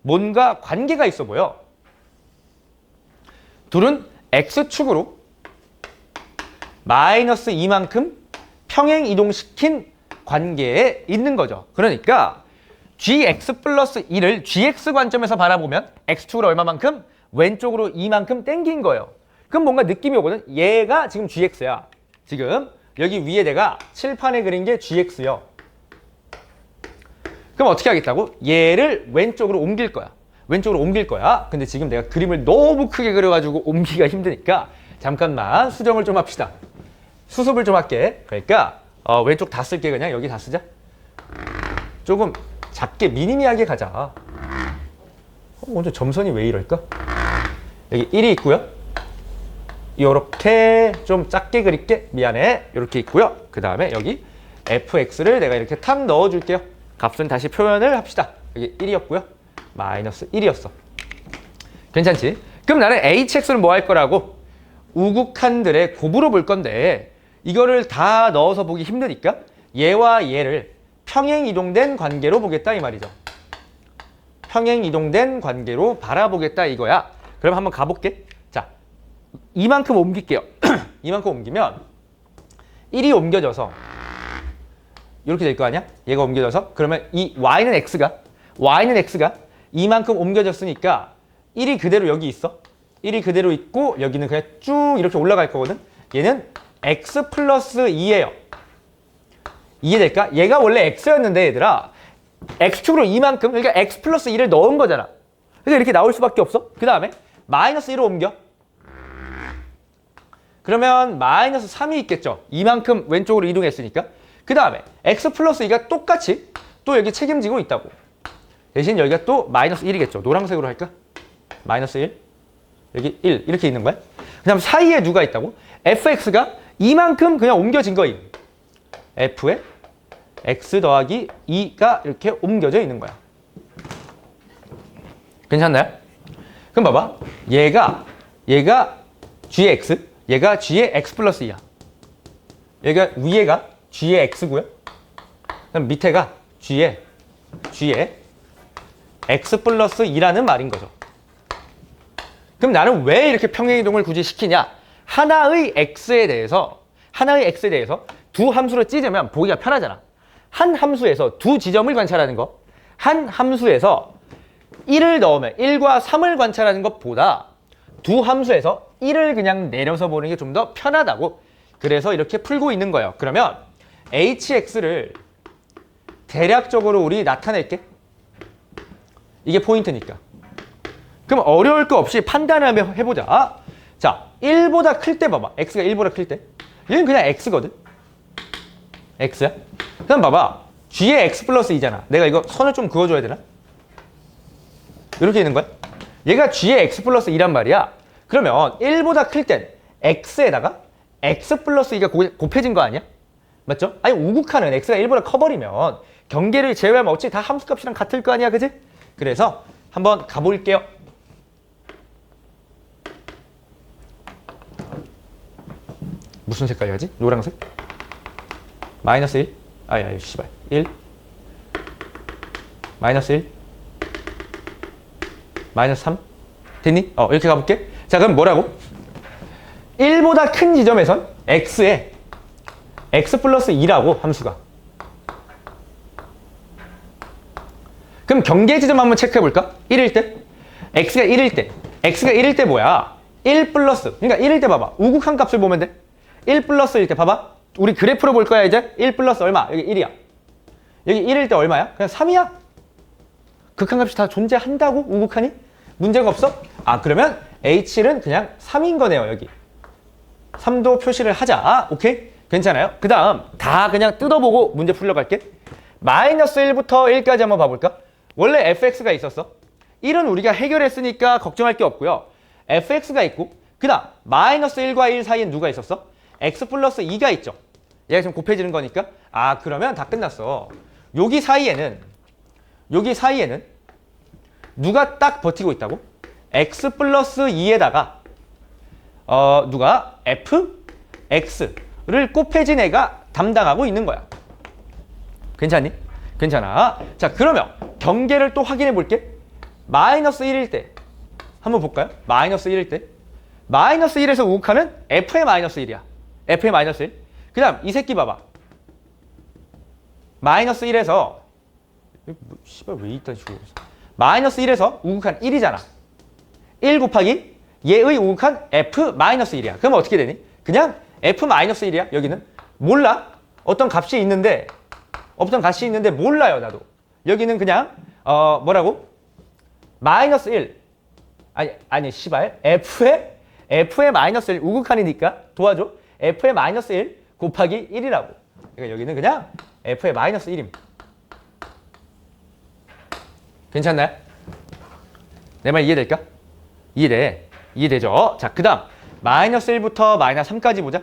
뭔가 관계가 있어 보여. 둘은 x축으로 마이너스 2만큼 평행 이동시킨 관계에 있는 거죠. 그러니까 gx 플러스 2를 gx 관점에서 바라보면 x축으로 얼마만큼? 왼쪽으로 2만큼 땡긴 거예요. 그럼 뭔가 느낌이 오거든. 얘가 지금 gx야. 지금 여기 위에 내가 칠판에 그린 게 gx요. 그럼 어떻게 하겠다고? 얘를 왼쪽으로 옮길 거야. 왼쪽으로 옮길 거야. 근데 지금 내가 그림을 너무 크게 그려가지고 옮기기가 힘드니까 잠깐만 수정을 좀 합시다. 수습을 좀 할게. 그러니까 왼쪽 다 쓸게. 그냥 여기 다 쓰자. 조금 작게 미니미하게 가자. 먼저 점선이 왜 이럴까? 여기 1이 있고요. 요렇게 좀 작게 그릴게. 미안해. 요렇게 있고요. 그 다음에 여기 fx를 내가 이렇게 탁 넣어줄게요. 값은 다시 표현을 합시다. 여기 1이었고요. 마이너스 1이었어. 괜찮지? 그럼 나는 hx를 뭐 할 거라고? 우극한들의 곱으로 볼 건데 이거를 다 넣어서 보기 힘드니까 얘와 얘를 평행 이동된 관계로 보겠다 이 말이죠. 평행 이동된 관계로 바라보겠다 이거야. 그럼 한번 가볼게. 자, 이만큼 옮길게요. 이만큼 옮기면 1이 옮겨져서 이렇게 될 거 아니야? 얘가 옮겨져서 그러면 이 y는 x가 이만큼 옮겨졌으니까 1이 그대로 여기 있어. 1이 그대로 있고 여기는 그냥 쭉 이렇게 올라갈 거거든. 얘는 x 플러스 2예요. 이해될까? 얘가 원래 x였는데 얘들아 x축으로 이만큼, 그러니까 x 플러스 2를 넣은 거잖아. 그러니까 이렇게 나올 수밖에 없어. 그 다음에 마이너스 1로 옮겨. 그러면 마이너스 3이 있겠죠. 이만큼 왼쪽으로 이동했으니까. 그 다음에 x 플러스 2가 똑같이 또 여기 책임지고 있다고. 대신 여기가 또 마이너스 1이겠죠. 노란색으로 할까? 마이너스 1. 여기 1 이렇게 있는 거야. 그 다음 사이에 누가 있다고? fx가 이만큼 그냥 옮겨진 거임. f에 x 더하기 2가 이렇게 옮겨져 있는 거야. 괜찮나요? 그럼 봐봐. 얘가 g의 x, 얘가 g의 x 플러스 2야. 얘가 위에가 g의 x고요. 그럼 밑에가 g의 x 플러스 2라는 말인 거죠. 그럼 나는 왜 이렇게 평행이동을 굳이 시키냐? 하나의 x에 대해서 두 함수를 찢으면 보기가 편하잖아. 한 함수에서 두 지점을 관찰하는 거, 한 함수에서 1을 넣으면 1과 3을 관찰하는 것보다 두 함수에서 1을 그냥 내려서 보는 게 좀 더 편하다고. 그래서 이렇게 풀고 있는 거예요. 그러면 hx를 대략적으로 우리 나타낼게. 이게 포인트니까. 그럼 어려울 거 없이 판단을 한번 해보자. 자, 1보다 클 때 봐봐. x가 1보다 클 때. 얘는 그냥 x거든. x야. 그럼 봐봐. g의 x 플러스 2잖아. 내가 이거 선을 좀 그어줘야 되나? 이렇게 있는 거야. 얘가 g의 x 플러스 2란 말이야. 그러면 1보다 클 땐 x에다가 x 플러스 2가 곱해진 거 아니야? 맞죠? 아니 우극한은 x가 1보다 커버리면 경계를 제외하면 어차피 다 함수값이랑 같을 거 아니야, 그지? 그래서 한번 가볼게요. 무슨 색깔 해야지? 노란색? 마이너스 1? 아야, 씨발. 1 마이너스 1 마이너스 3 됐니? 이렇게 가볼게. 자, 그럼 뭐라고? 1보다 큰 지점에선 x에 x 플러스 2라고 함수가. 그럼 경계 지점 한번 체크해볼까? 1일 때 x가 1일 때 x가 1일 때 뭐야? 1 플러스, 그러니까 1일 때 봐봐. 우극한 값을 보면 돼. 1 플러스일 때 봐봐. 우리 그래프로 볼 거야 이제. 1 플러스 얼마? 여기 1이야. 여기 1일 때 얼마야? 그냥 3이야. 극한값이 다 존재한다고? 우극하니? 문제가 없어? 그러면 h는 그냥 3인 거네요. 여기 3도 표시를 하자. 오케이? 괜찮아요? 그 다음 다 그냥 뜯어보고 문제 풀려갈게. 마이너스 1부터 1까지 한번 봐볼까? 원래 fx가 있었어. 1은 우리가 해결했으니까 걱정할 게 없고요. fx가 있고, 그 다음 마이너스 1과 1 사이엔 누가 있었어? x 플러스 2가 있죠. 얘가 지금 곱해지는 거니까. 그러면 다 끝났어. 여기 사이에는 누가 딱 버티고 있다고? x 플러스 2에다가 누가? f, x를 곱해진 애가 담당하고 있는 거야. 괜찮니? 괜찮아. 자, 그러면 경계를 또 확인해 볼게. 마이너스 1일 때 한번 볼까요? 마이너스 1일 때 마이너스 1에서 우극하는 f의 마이너스 1이야. f의 마이너스 1. 그 다음 이 새끼 봐봐. 마이너스 1에서 씨발 왜 이딴 식으로 마이너스 1에서 우극한 1이잖아. 1 곱하기 얘의 우극한 f 마이너스 1이야. 그럼 어떻게 되니? 그냥 f 마이너스 1이야. 여기는 몰라. 어떤 값이 있는데 몰라요. 나도. 여기는 그냥 뭐라고? 마이너스 1 아니 씨발 f의 마이너스 1 우극한이니까 도와줘. f의 마이너스 1 곱하기 1이라고. 그러니까 여기는 그냥 f의 마이너스 1입니다. 괜찮나요? 내 말 이해될까? 이해되죠? 자, 그 다음 마이너스 1부터 마이너스 3까지 보자.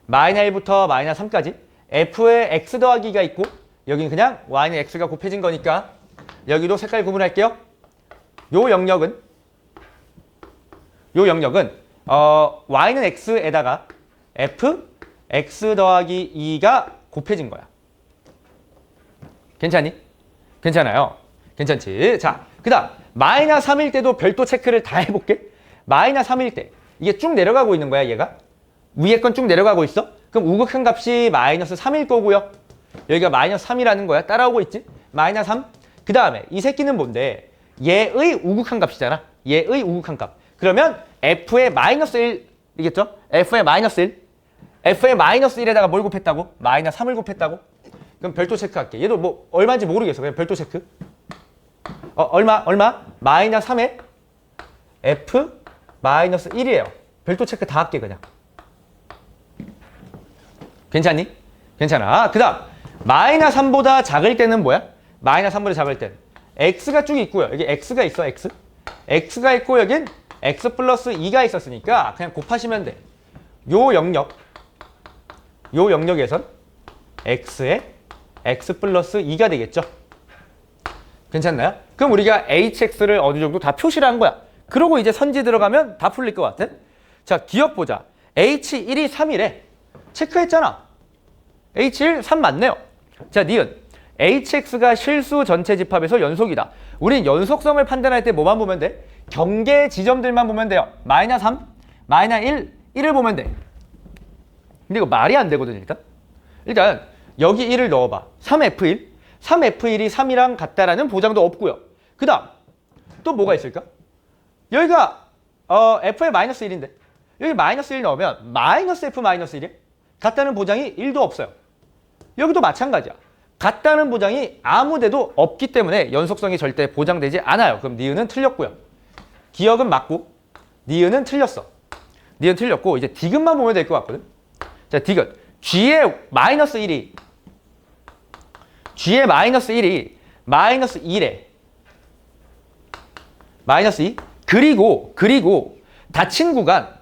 마이너스 1부터 마이너스 3까지 f에 x 더하기가 있고, 여기는 그냥 y는 x가 곱해진 거니까 여기도 색깔 구분할게요. 요 영역은 y는 x에다가 f x 더하기 2가 곱해진 거야. 괜찮니? 괜찮아요. 괜찮지? 자, 그 다음 마이너스 3일 때도 별도 체크를 다 해볼게. 마이너스 3일 때 이게 쭉 내려가고 있는 거야. 얘가 위에 건 쭉 내려가고 있어. 그럼 우극한 값이 마이너스 3일 거고요. 여기가 마이너스 3이라는 거야. 따라오고 있지? 마이너스 3. 그 다음에 이 새끼는 뭔데? 얘의 우극한 값이잖아. 얘의 우극한 값. 그러면 f의 마이너스 1이겠죠? f의 마이너스 1. f의 마이너스 1에다가 뭘 곱했다고? 마이너스 3을 곱했다고? 그럼 별도 체크할게. 얘도 뭐 얼마인지 모르겠어. 그냥 별도 체크. 얼마? 마이너스 3에 f 마이너스 1이에요. 별도 체크 다 할게 그냥. 괜찮니? 괜찮아. 그 다음 마이너스 3보다 작을 때는 뭐야? 마이너스 3보다 작을 때는 x가 쭉 있고요. 여기 x가 있어. x가 있고 여긴 x 플러스 2가 있었으니까 그냥 곱하시면 돼. 요 영역에선 x에 x 플러스 2가 되겠죠. 괜찮나요? 그럼 우리가 hx를 어느 정도 다 표시를 한 거야. 그러고 이제 선지 들어가면 다 풀릴 것 같아. 자, 기억 보자. h1이 3이래. 체크했잖아. h1 3 맞네요. 자, 니은 hx가 실수 전체 집합에서 연속이다. 우린 연속성을 판단할 때 뭐만 보면 돼? 경계 지점들만 보면 돼요. 마이너스 3, 마이너스 1, 1을 보면 돼. 근데 이거 말이 안 되거든. 일단 여기 1을 넣어봐. 3f1. 3f1이 3이랑 같다라는 보장도 없고요. 그 다음 또 뭐가 있을까? 여기가 f의 마이너스 1인데 여기 마이너스 1 넣으면 마이너스 f 마이너스 1이야? 같다는 보장이 1도 없어요. 여기도 마찬가지야. 같다는 보장이 아무데도 없기 때문에 연속성이 절대 보장되지 않아요. 그럼 니은은 틀렸고요. 기억은 맞고 니은은 틀렸어. 니은 틀렸고 이제 디귿만 보면 될 것 같거든. 자, 디귿 g의 마이너스 1이 마이너스 2래. 마이너스 2. 그리고 닫힌 구간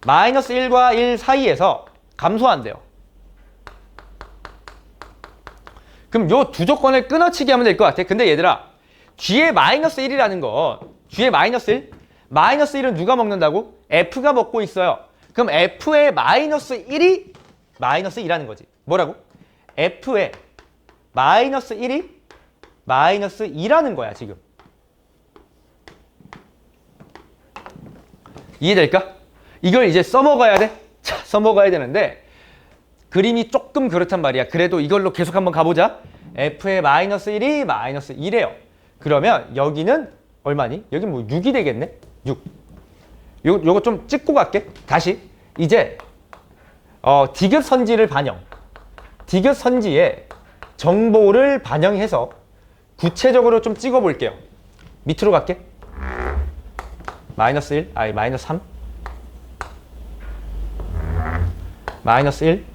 마이너스 1과 1 사이에서 감소한대요. 그럼 요 두 조건을 끊어치기 하면 될 것 같아. 근데 얘들아, g의 마이너스 1이라는 건 g의 마이너스 1? 마이너스 1은 누가 먹는다고? f가 먹고 있어요. 그럼 f의 마이너스 1이 마이너스 2라는 거지. 뭐라고? f의 마이너스 1이 마이너스 2라는 거야, 지금. 이해될까? 이걸 이제 써먹어야 돼? 자, 써먹어야 되는데 그림이 조금 그렇단 말이야. 그래도 이걸로 계속 한번 가보자. f의 마이너스 1이 마이너스 2래요. 그러면 여기는 얼마니? 여기 뭐 6이 되겠네? 6. 요거 좀 찍고 갈게. 다시. 이제 디귿선지를 반영. 디귿선지에 정보를 반영해서 구체적으로 좀 찍어볼게요. 밑으로 갈게. 마이너스 1, 마이너스 3. 마이너스 1.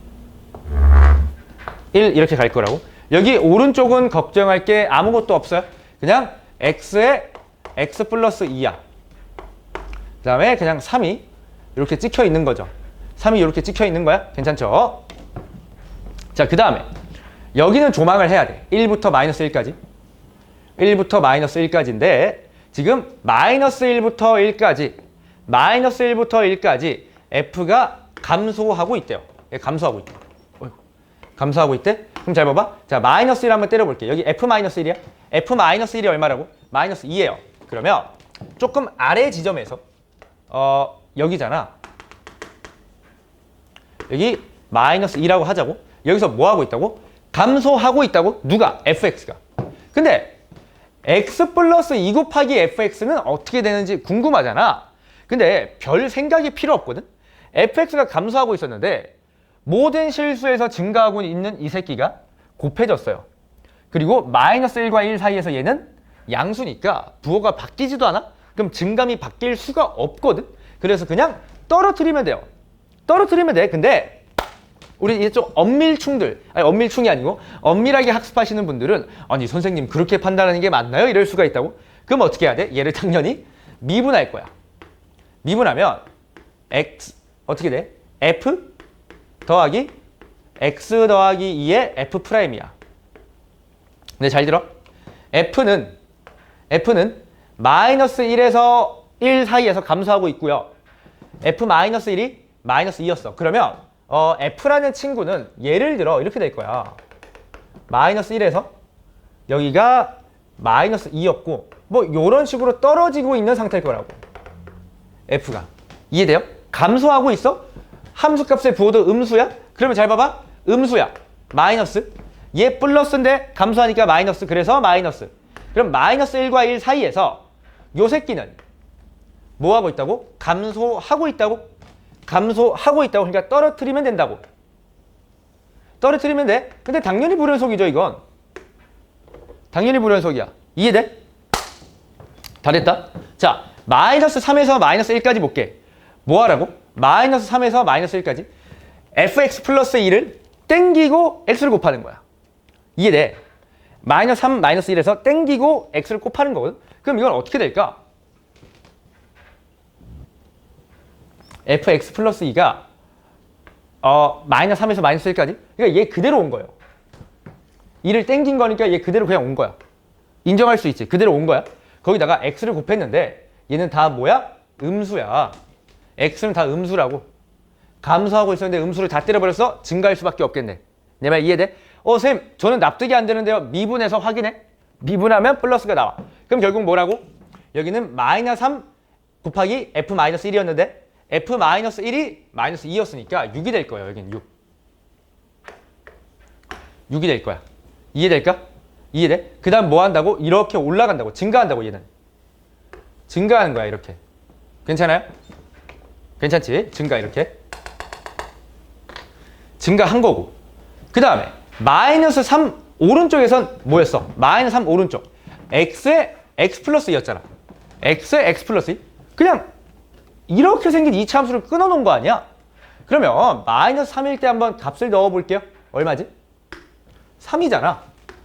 1 이렇게 갈 거라고. 여기 오른쪽은 걱정할 게 아무것도 없어요. 그냥 x에 x 플러스 2야. 그 다음에 그냥 3이 이렇게 찍혀 있는 거죠. 3이 이렇게 찍혀 있는 거야. 괜찮죠? 자, 그 다음에 여기는 조망을 해야 돼. 1부터 마이너스 1까지. 1부터 마이너스 1까지인데 지금 마이너스 1부터 1까지 마이너스 1부터 1까지 f가 감소하고 있대요. 감소하고 있대. 감소하고 있대? 그럼 잘 봐봐. 자, 마이너스 1 한번 때려볼게. 여기 f 마이너스 1이야? f 마이너스 1이 얼마라고? 마이너스 2예요. 그러면 조금 아래 지점에서 여기잖아. 여기 마이너스 2라고 하자고. 여기서 뭐 하고 있다고? 감소하고 있다고? 누가? fx가. 근데 x 플러스 2 곱하기 fx는 어떻게 되는지 궁금하잖아. 근데 별 생각이 필요 없거든. fx가 감소하고 있었는데 모든 실수에서 증가하고 있는 이 새끼가 곱해졌어요. 그리고 마이너스 1과 1 사이에서 얘는 양수니까 부호가 바뀌지도 않아? 그럼 증감이 바뀔 수가 없거든. 그래서 그냥 떨어뜨리면 돼요. 떨어뜨리면 돼. 근데 우리 이제 좀 엄밀충들, 아니 엄밀충이 아니고 엄밀하게 학습하시는 분들은 아니 선생님 그렇게 판단하는 게 맞나요? 이럴 수가 있다고. 그럼 어떻게 해야 돼? 얘를 당연히 미분할 거야. 미분하면 x 어떻게 돼? f 더하기 x 더하기 2의 f 프라임이야. 근데 잘 들어. f는 마이너스 1에서 1 사이에서 감소하고 있고요. f 마이너스 1이 마이너스 2였어. 그러면 f라는 친구는 예를 들어 이렇게 될 거야. 마이너스 1에서 여기가 마이너스 2였고 뭐 이런 식으로 떨어지고 있는 상태일 거라고. f가. 이해돼요? 감소하고 있어? 함수값의 부호도 음수야? 그러면 잘 봐봐. 음수야. 마이너스. 얘 플러스인데 감소하니까 마이너스. 그래서 마이너스. 그럼 마이너스 1과 1 사이에서 요 새끼는 뭐 하고 있다고? 감소하고 있다고? 감소하고 있다고. 그러니까 떨어뜨리면 된다고. 떨어뜨리면 돼. 근데 당연히 불연속이죠, 이건. 당연히 불연속이야. 이해돼? 다 됐다. 자, 마이너스 3에서 마이너스 1까지 볼게. 뭐 하라고? 마이너스 3에서 마이너스 1까지 fx 플러스 2를 땡기고 x를 곱하는 거야. 이해돼? 마이너스 3, 마이너스 1에서 땡기고 x를 곱하는 거거든. 그럼 이건 어떻게 될까? fx 플러스 2가 마이너스 3에서 마이너스 1까지? 그러니까 얘 그대로 온 거예요. 2를 땡긴 거니까 얘 그대로 그냥 온 거야. 인정할 수 있지. 그대로 온 거야. 거기다가 x를 곱했는데 얘는 다 뭐야? 음수야. x는 다 음수라고. 감소하고 있었는데 음수를 다 때려버려서 증가할 수밖에 없겠네. 내 말 이해돼? 쌤, 저는 납득이 안 되는데요. 미분해서 확인해. 미분하면 플러스가 나와. 그럼 결국 뭐라고? 여기는 마이너스 3 곱하기 f 마이너스 1이었는데 f 마이너스 1이 마이너스 2였으니까 6이 될 거예요. 여기는 6. 6이 될 거야. 이해될까? 이해돼? 그 다음 뭐 한다고? 이렇게 올라간다고. 증가한다고 얘는. 증가하는 거야 이렇게. 괜찮아요? 괜찮지? 증가 이렇게. 증가한 거고. 그 다음에 마이너스 3 오른쪽에선 뭐였어? 마이너스 3 오른쪽. x에 x 플러스 2였잖아. x에 x 플러스 2? 그냥 이렇게 생긴 이차 함수를 끊어놓은 거 아니야? 그러면 마이너스 3일 때 한번 값을 넣어볼게요. 얼마지? 3이잖아.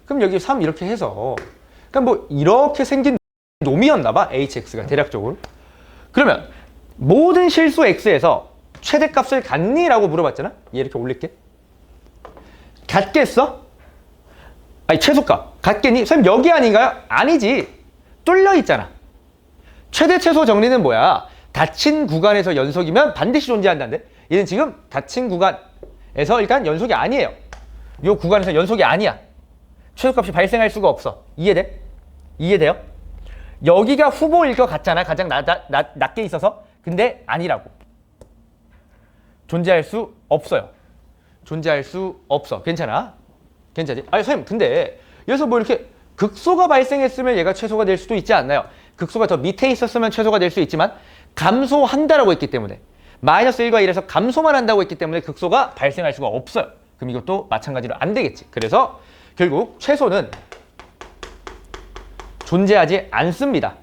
그럼 여기 3 이렇게 해서 그러니까 뭐 이렇게 생긴 놈이었나 봐. hx가 대략적으로. 그러면 모든 실수 x에서 최대값을 갖니? 라고 물어봤잖아. 얘 이렇게 올릴게. 갖겠어? 아니 최소값 갖겠니? 쌤 여기 아닌가요? 아니지. 뚫려 있잖아. 최대 최소 정리는 뭐야? 닫힌 구간에서 연속이면 반드시 존재한다는데 얘는 지금 닫힌 구간에서 일단 연속이 아니에요. 이 구간에서 연속이 아니야. 최소값이 발생할 수가 없어. 이해돼? 이해돼요? 여기가 후보일 것 같잖아. 가장 낮게 있어서. 근데 아니라고. 존재할 수 없어요. 존재할 수 없어. 괜찮아? 괜찮지? 아니 선생님 근데 여기서 뭐 이렇게 극소가 발생했으면 얘가 최소가 될 수도 있지 않나요? 극소가 더 밑에 있었으면 최소가 될 수 있지만 감소한다라고 했기 때문에 마이너스 1과 1에서 감소만 한다고 했기 때문에 극소가 발생할 수가 없어요. 그럼 이것도 마찬가지로 안 되겠지. 그래서 결국 최소는 존재하지 않습니다.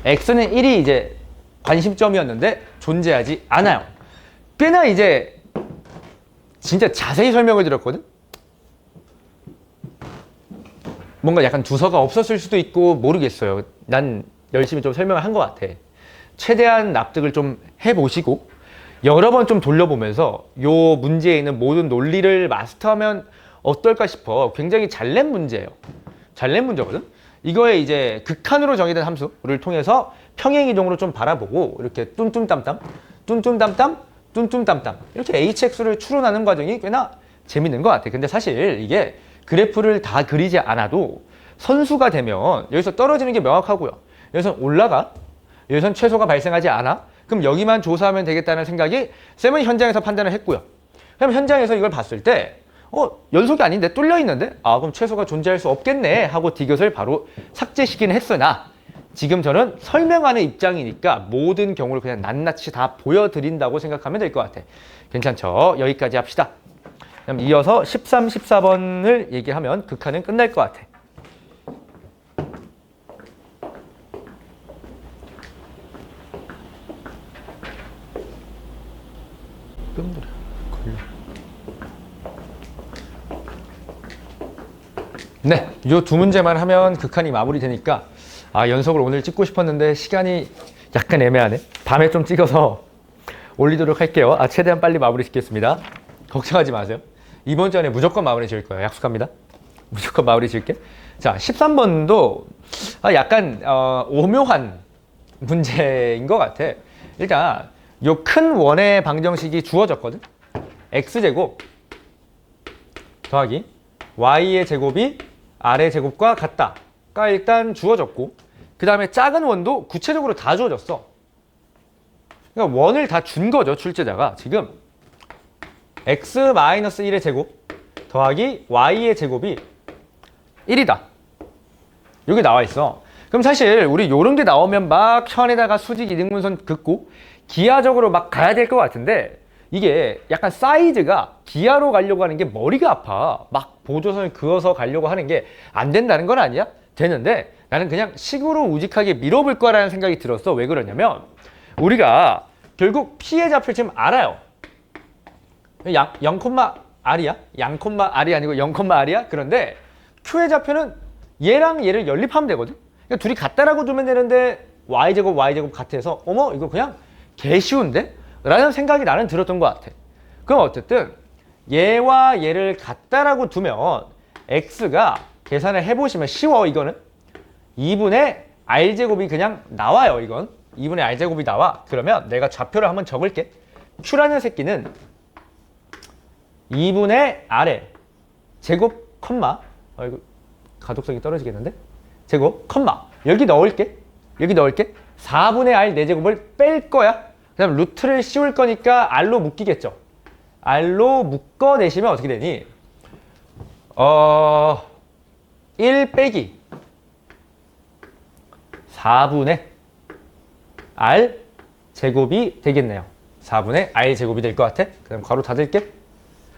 x는 1이 이제 관심점이었는데 존재하지 않아요. 꽤나 이제 진짜 자세히 설명을 드렸거든? 뭔가 약간 두서가 없었을 수도 있고 모르겠어요. 난 열심히 좀 설명을 한 것 같아. 최대한 납득을 좀 해보시고 여러 번 좀 돌려보면서 요 문제에 있는 모든 논리를 마스터하면 어떨까 싶어. 굉장히 잘 낸 문제예요. 잘 낸 문제거든? 이거에 이제 극한으로 정의된 함수를 통해서 평행이동으로 좀 바라보고 이렇게 뚠뚠땀땀, 뚠뚠땀땀, 뚠뚠땀땀 이렇게 hx를 추론하는 과정이 꽤나 재밌는 것 같아. 근데 사실 이게 그래프를 다 그리지 않아도 선수가 되면 여기서 떨어지는 게 명확하고요. 여기서 올라가, 여기선 최소가 발생하지 않아. 그럼 여기만 조사하면 되겠다는 생각이 쌤은 현장에서 판단을 했고요. 그럼 현장에서 이걸 봤을 때 연속이 아닌데 뚫려 있는데 그럼 최소가 존재할 수 없겠네 하고 디귿을 바로 삭제시키긴 했으나 지금 저는 설명하는 입장이니까 모든 경우를 그냥 낱낱이 다 보여드린다고 생각하면 될 것 같아. 괜찮죠? 여기까지 합시다. 그럼 이어서 13, 14번을 얘기하면 극한은 끝날 것 같아. 네, 이 두 문제만 하면 극한이 마무리되니까 연속을 오늘 찍고 싶었는데 시간이 약간 애매하네. 밤에 좀 찍어서 올리도록 할게요. 최대한 빨리 마무리 짓겠습니다. 걱정하지 마세요. 이번 주 안에 무조건 마무리 지을 거예요. 약속합니다. 무조건 마무리 지을게. 자, 13번도 약간 오묘한 문제인 것 같아. 일단 요 큰 원의 방정식이 주어졌거든. x제곱 더하기 y의 제곱이 r의 제곱과 같다가 일단 주어졌고 그 다음에 작은 원도 구체적으로 다 주어졌어. 그러니까 원을 다 준 거죠. 출제자가 지금 x-1의 제곱 더하기 y의 제곱이 1이다. 여기 나와 있어. 그럼 사실 우리 요런 게 나오면 막 현에다가 수직 이등분선 긋고 기하적으로 막 가야 될 것 같은데 이게 약간 사이즈가 기하로 가려고 하는 게 머리가 아파. 막 보조선을 그어서 가려고 하는 게 안 된다는 건 아니야? 되는데 나는 그냥 식으로 우직하게 밀어볼 거라는 생각이 들었어. 왜 그러냐면 우리가 결국 P의 좌표를 지금 알아요. 0,R이야? 양콤마 R이 아니고 0,R이야? 그런데 Q의 좌표는 얘랑 얘를 연립하면 되거든? 그러니까 둘이 같다라고 두면 되는데 Y제곱, Y제곱 같아서 이거 그냥 개 쉬운데? 라는 생각이 나는 들었던 것 같아. 그럼 어쨌든 얘와 얘를 같다라고 두면 X가 계산을 해보시면 쉬워. 이거는 2분의 R제곱이 그냥 나와요. 이건 2분의 R제곱이 나와. 그러면 내가 좌표를 한번 적을게. Q라는 새끼는 2분의 R의 제곱 컴마 이거 가독성이 떨어지겠는데? 제곱 컴마 여기 넣을게. 4분의 R 4제곱을 뺄 거야. 그 다음 루트를 씌울 거니까 R로 묶이겠죠. R로 묶어내시면 어떻게 되니? 1 빼기 4분의 R 제곱이 되겠네요. 4분의 R 제곱이 될 것 같아. 그 다음 괄호 닫을게.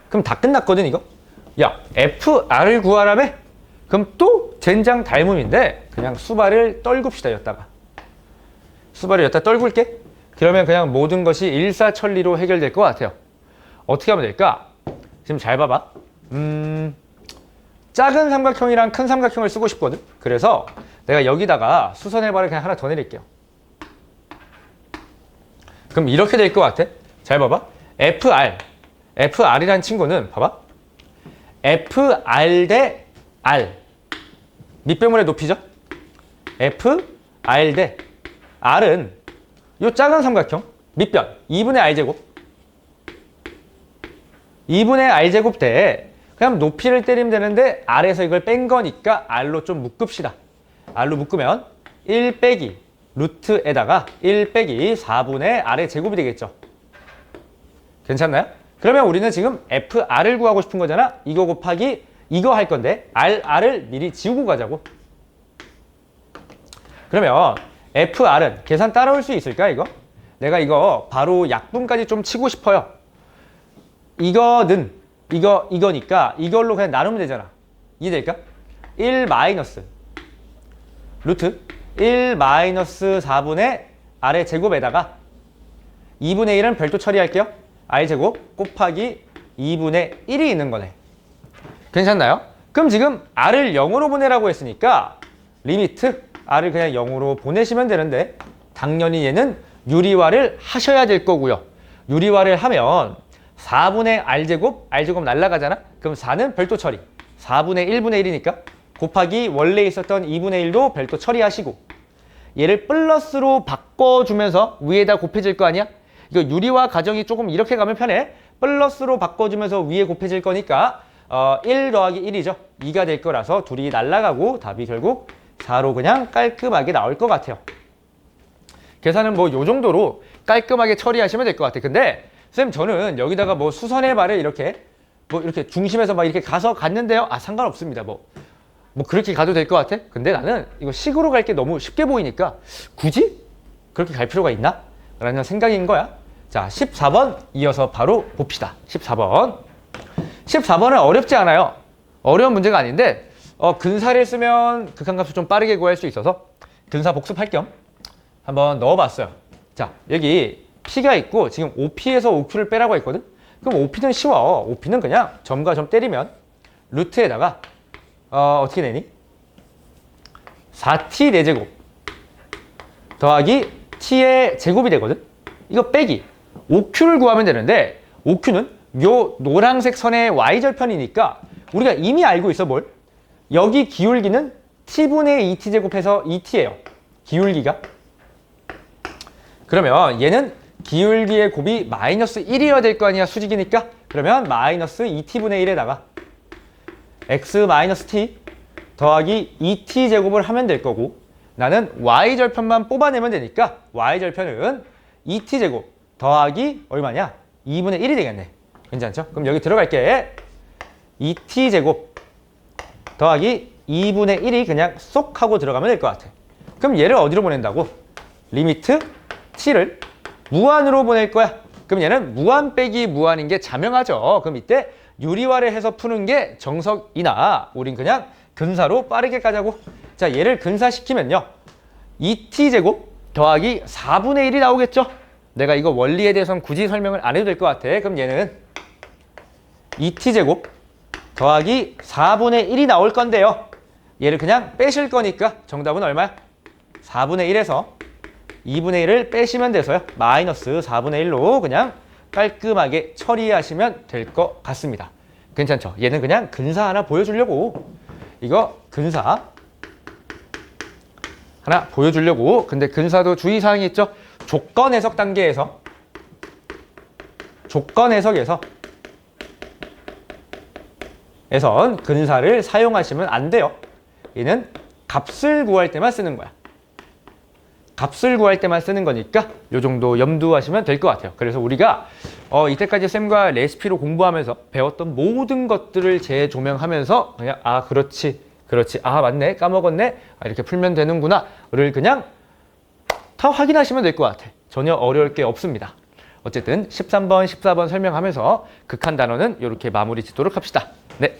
그럼 다 끝났거든 이거. 야, FR을 구하라며? 그럼 또 젠장 닮음인데 그냥 수발을 떨굽시다. 수발을 떨굴게. 그러면 그냥 모든 것이 일사천리로 해결될 것 같아요. 어떻게 하면 될까? 지금 잘 봐봐. 작은 삼각형이랑 큰 삼각형을 쓰고 싶거든. 그래서 내가 여기다가 수선해발을 그냥 하나 더 내릴게요. 그럼 이렇게 될 것 같아. 잘 봐봐. FR이란 친구는 봐봐. FR 대 R. 밑변물의 높이죠? FR 대 R은 이 작은 삼각형 밑변 2분의 R제곱 2분의 R제곱 대 그냥 높이를 때리면 되는데 R에서 이걸 뺀 거니까 R로 좀 묶읍시다. R로 묶으면 1 빼기 루트에다가 1 빼기 4분의 R의 제곱이 되겠죠. 괜찮나요? 그러면 우리는 지금 FR을 구하고 싶은 거잖아. 이거 곱하기 이거 할 건데 R을 미리 지우고 가자고. 그러면 FR은 계산 따라올 수 있을까 이거? 내가 이거 바로 약분까지 좀 치고 싶어요. 이거니까 이걸로 그냥 나누면 되잖아. 이해될까? 1 마이너스 루트 1 마이너스 4분의 R의 제곱에다가 2분의 1은 별도 처리할게요. R제곱 곱하기 2분의 1이 있는 거네. 괜찮나요? 그럼 지금 R을 0으로 보내라고 했으니까 리미트 R을 그냥 0으로 보내시면 되는데 당연히 얘는 유리화를 하셔야 될 거고요. 유리화를 하면 4분의 R제곱 날라가잖아? 그럼 4는 별도 처리. 4분의 1분의 1이니까 곱하기 원래 있었던 2분의 1도 별도 처리하시고 얘를 플러스로 바꿔주면서 위에다 곱해질 거 아니야? 이거 유리화 가정이 조금 이렇게 가면 편해. 플러스로 바꿔주면서 위에 곱해질 거니까 1 더하기 1이죠. 2가 될 거라서 둘이 날라가고 답이 결국 4로 그냥 깔끔하게 나올 것 같아요. 계산은 뭐 요 정도로 깔끔하게 처리하시면 될 것 같아요. 근데 쌤 저는 여기다가 뭐 수선의 발을 이렇게 중심에서 막 이렇게 갔는데요. 아 상관없습니다. 뭐 그렇게 가도 될 것 같아. 근데 나는 이거 식으로 갈 게 너무 쉽게 보이니까 굳이 그렇게 갈 필요가 있나? 라는 생각인 거야. 자 14번 이어서 바로 봅시다. 14번은 어렵지 않아요. 어려운 문제가 아닌데 근사를 쓰면 극한값을 좀 빠르게 구할 수 있어서 근사 복습할 겸 한번 넣어봤어요. 자 여기 P가 있고 지금 OP에서 OQ를 빼라고 했거든. 그럼 OP는 쉬워. OP는 그냥 점과 점 때리면 루트에다가 어떻게 되니? 4t 4제곱 더하기 t의 제곱이 되거든. 이거 빼기 OQ를 구하면 되는데 OQ는 요 노란색 선의 y절편이니까 우리가 이미 알고 있어 뭘? 여기 기울기는 t분의 2t 제곱해서 2t예요. 기울기가. 그러면 얘는 기울기의 곱이 마이너스 1이어야 될 거 아니야. 수직이니까. 그러면 마이너스 2t분의 1에다가 x 마이너스 t 더하기 2t 제곱을 하면 될 거고 나는 y절편만 뽑아내면 되니까 y절편은 2t 제곱 더하기 얼마냐? 2분의 1이 되겠네. 괜찮죠? 그럼 여기 들어갈게. 2t 제곱 더하기 2분의 1이 그냥 쏙 하고 들어가면 될 것 같아. 그럼 얘를 어디로 보낸다고? 리미트 t를 무한으로 보낼 거야. 그럼 얘는 무한 빼기 무한인 게 자명하죠. 그럼 이때 유리화를 해서 푸는 게 정석이나 우린 그냥 근사로 빠르게 가자고. 자 얘를 근사시키면요 2t 제곱 더하기 4분의 1이 나오겠죠. 내가 이거 원리에 대해서는 굳이 설명을 안 해도 될 것 같아. 그럼 얘는 2t 제곱 더하기 4분의 1이 나올 건데요. 얘를 그냥 빼실 거니까 정답은 얼마야? 4분의 1에서 2분의 1을 빼시면 돼서요. 마이너스 4분의 1로 그냥 깔끔하게 처리하시면 될 것 같습니다. 괜찮죠? 얘는 그냥 근사 하나 보여주려고 이거 근사 하나 보여주려고. 근데 근사도 주의사항이 있죠. 조건 해석 단계에서 조건 해석에서 에선 근사를 사용하시면 안 돼요. 얘는 값을 구할 때만 쓰는 거야. 값을 구할 때만 쓰는 거니까 요 정도 염두하시면 될 것 같아요. 그래서 우리가 이때까지 쌤과 레시피로 공부하면서 배웠던 모든 것들을 재조명하면서 그냥 아 그렇지 아 맞네 까먹었네 이렇게 풀면 되는구나를 그냥 다 확인하시면 될 것 같아. 전혀 어려울 게 없습니다. 어쨌든 13번, 14번 설명하면서 극한 단어는 이렇게 마무리 짓도록 합시다. 네.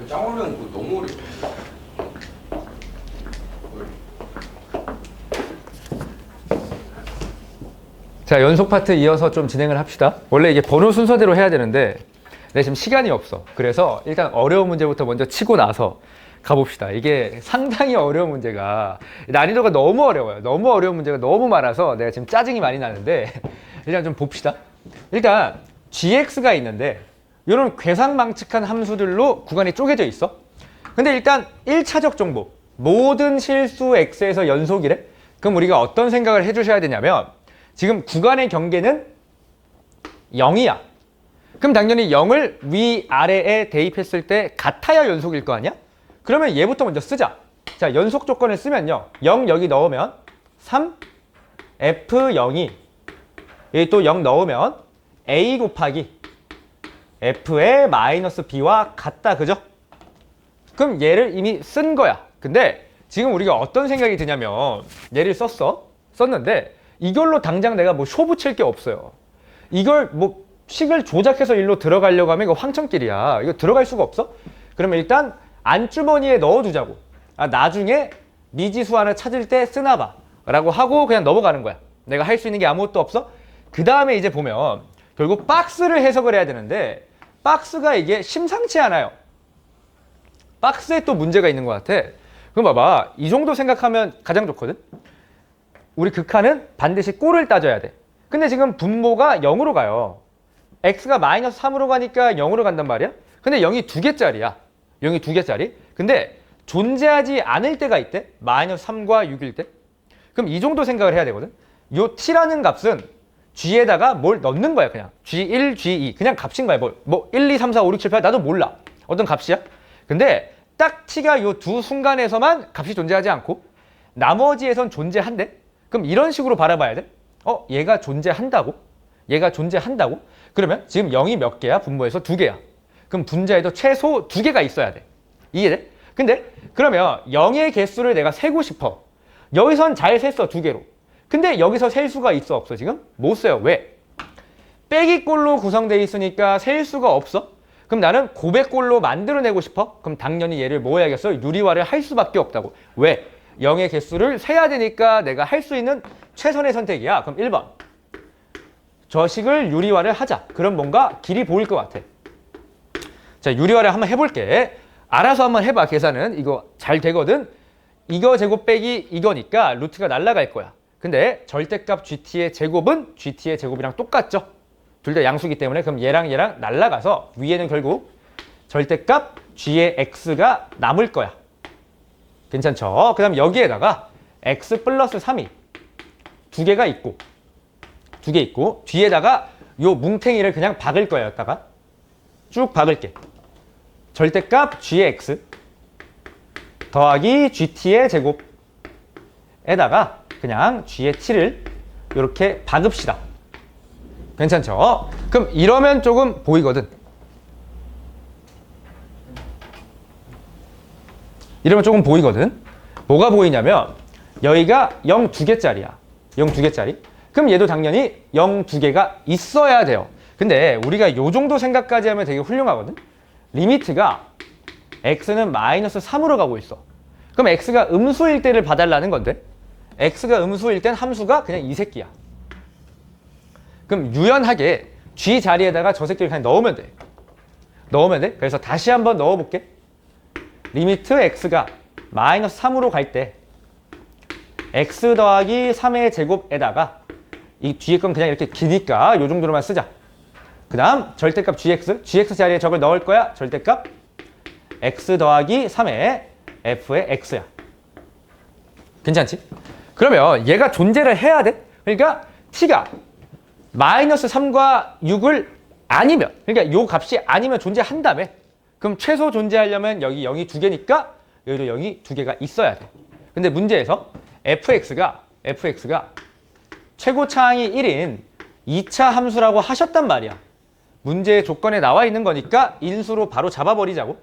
짱어려운 거 너무 어려워. 자, 연속 파트 이어서 좀 진행을 합시다. 원래 이게 번호 순서대로 해야 되는데 내 지금 시간이 없어. 그래서 일단 어려운 문제부터 먼저 치고 나서 가봅시다. 이게 상당히 어려운 문제가 난이도가 너무 어려워요. 너무 어려운 문제가 너무 많아서 내가 지금 짜증이 많이 나는데 일단 좀 봅시다. 일단 gx가 있는데 이런 괴상망측한 함수들로 구간이 쪼개져 있어. 근데 일단 1차적 정보 모든 실수 x에서 연속이래? 그럼 우리가 어떤 생각을 해주셔야 되냐면 지금 구간의 경계는 0이야. 그럼 당연히 0을 위아래에 대입했을 때 같아야 연속일 거 아니야? 그러면 얘부터 먼저 쓰자. 자, 연속 조건을 쓰면요. 0 여기 넣으면 3, F0이 여기 또 0 넣으면 A 곱하기 F의 마이너스 B와 같다. 그죠? 그럼 얘를 이미 쓴 거야. 근데 지금 우리가 어떤 생각이 드냐면 얘를 썼는데 이걸로 당장 내가 뭐 쇼 붙일 게 없어요. 이걸 뭐 식을 조작해서 일로 들어가려고 하면 이거 황천길이야. 이거 들어갈 수가 없어? 그러면 일단 안주머니에 넣어두자고. 나중에 미지수 하나 찾을 때 쓰나 봐 라고 하고 그냥 넘어가는 거야. 내가 할 수 있는 게 아무것도 없어? 그 다음에 이제 보면 결국 박스를 해석을 해야 되는데 박스가 이게 심상치 않아요. 박스에 또 문제가 있는 것 같아. 그럼 봐봐. 이 정도 생각하면 가장 좋거든. 우리 극한은 반드시 꼴을 따져야 돼. 근데 지금 분모가 0으로 가요. x가 마이너스 3으로 가니까 0으로 간단 말이야. 근데 0이 2개짜리야. 0이 2개짜리. 근데 존재하지 않을 때가 있대. 마이너스 3과 6일 때. 그럼 이 정도 생각을 해야 되거든. 요 t라는 값은 g에다가 뭘 넣는 거야. 그냥 g1, g2 그냥 값인 거야. 뭐 1, 2, 3, 4, 5, 6, 7, 8 나도 몰라. 어떤 값이야. 근데 딱 t가 요 두 순간에서만 값이 존재하지 않고 나머지에선 존재한대. 그럼 이런 식으로 바라봐야 돼. 얘가 존재한다고? 얘가 존재한다고? 그러면 지금 0이 몇 개야? 분모에서 2개야. 그럼 분자에도 최소 2개가 있어야 돼. 이해돼? 근데 그러면 0의 개수를 내가 세고 싶어. 여기선 잘 셌어. 2개로. 근데 여기서 셀 수가 있어? 없어? 지금? 못 써요. 왜? 빼기꼴로 구성되어 있으니까 셀 수가 없어? 그럼 나는 고배꼴로 만들어내고 싶어? 그럼 당연히 얘를 뭐 해야겠어? 유리화를 할 수밖에 없다고. 왜? 0의 개수를 세야 되니까 내가 할 수 있는 최선의 선택이야. 그럼 1번. 저 식을 유리화를 하자. 그럼 뭔가 길이 보일 것 같아. 자, 유리화를 한번 해볼게. 알아서 한번 해봐. 계산은. 이거 잘 되거든. 이거 제곱 빼기 이거니까 루트가 날아갈 거야. 근데 절대값 GT의 제곱은 GT의 제곱이랑 똑같죠? 둘 다 양수기 때문에 그럼 얘랑 날아가서 위에는 결국 절대값 G의 X가 남을 거야. 괜찮죠? 그 다음 여기에다가 X 플러스 3이 2개가 있고 2개 있고 뒤에다가 요 뭉탱이를 그냥 박을 거야. 여기다가 쭉 박을게. 절대값 G의 X 더하기 GT의 제곱에다가 그냥 G의 T를 이렇게 박읍시다. 괜찮죠? 그럼 이러면 조금 보이거든. 이러면 조금 보이거든. 뭐가 보이냐면 여기가 0 2개짜리야. 0 2개짜리. 그럼 얘도 당연히 0 2개가 있어야 돼요. 근데 우리가 요 정도 생각까지 하면 되게 훌륭하거든. 리미트가 x는 마이너스 3으로 가고 있어. 그럼 x가 음수일 때를 봐달라는 건데 x가 음수일 땐 함수가 그냥 이 새끼야. 그럼 유연하게 g 자리에다가 저 새끼를 그냥 넣으면 돼. 넣으면 돼. 그래서 다시 한번 넣어볼게. 리미트 x가 마이너스 3으로 갈 때 x 더하기 3의 제곱에다가 이 뒤에 건 그냥 이렇게 기니까 이 정도로만 쓰자. 그 다음 절대값 gx 자리에 저걸 넣을 거야. 절대값 x 더하기 3의 f의 x야. 괜찮지? 그러면 얘가 존재를 해야 돼. 그러니까 t가 마이너스 3과 6을 아니면 그러니까 요 값이 아니면 존재한다며. 그럼 최소 존재하려면 여기 0이 2개니까 여기도 0이 2개가 있어야 돼. 근데 문제에서 fx가 최고차항이 1인 2차 함수라고 하셨단 말이야. 문제의 조건에 나와 있는 거니까 인수로 바로 잡아버리자고.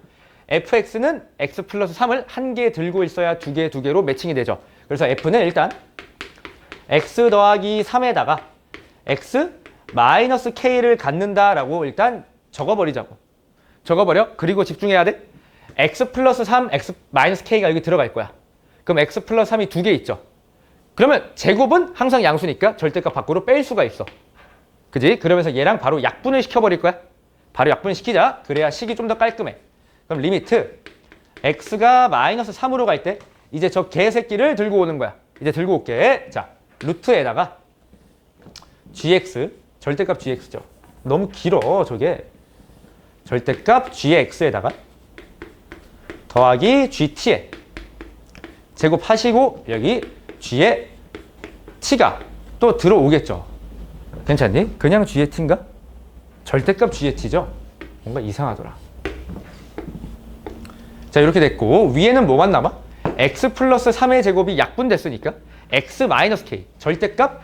fx는 x 플러스 3을 한 개 들고 있어야 두 개로 매칭이 되죠. 그래서 f는 일단 x 더하기 3에다가 x 마이너스 k를 갖는다라고 일단 적어버리자고. 적어버려. 그리고 집중해야 돼. x 플러스 3, x 마이너스 k가 여기 들어갈 거야. 그럼 x 플러스 3이 2개 있죠. 그러면 제곱은 항상 양수니까 절대값 밖으로 뺄 수가 있어. 그지? 그러면서 얘랑 바로 약분을 시켜버릴 거야. 바로 약분을 시키자. 그래야 식이 좀 더 깔끔해. 그럼 리미트 x가 마이너스 3으로 갈 때 이제 저 개새끼를 들고 오는 거야. 이제 들고 올게. 자, 루트에다가 gx, 절대값 gx죠. 너무 길어, 저게. 절대값 gx에다가 더하기 gt에 제곱하시고 여기 g에 t가 또 들어오겠죠. 괜찮니? 그냥 g의 t인가? 절대값 g의 t죠? 뭔가 이상하더라. 자, 이렇게 됐고 위에는 뭐만 남아? x 플러스 3의 제곱이 약분됐으니까 x 마이너스 k, 절대값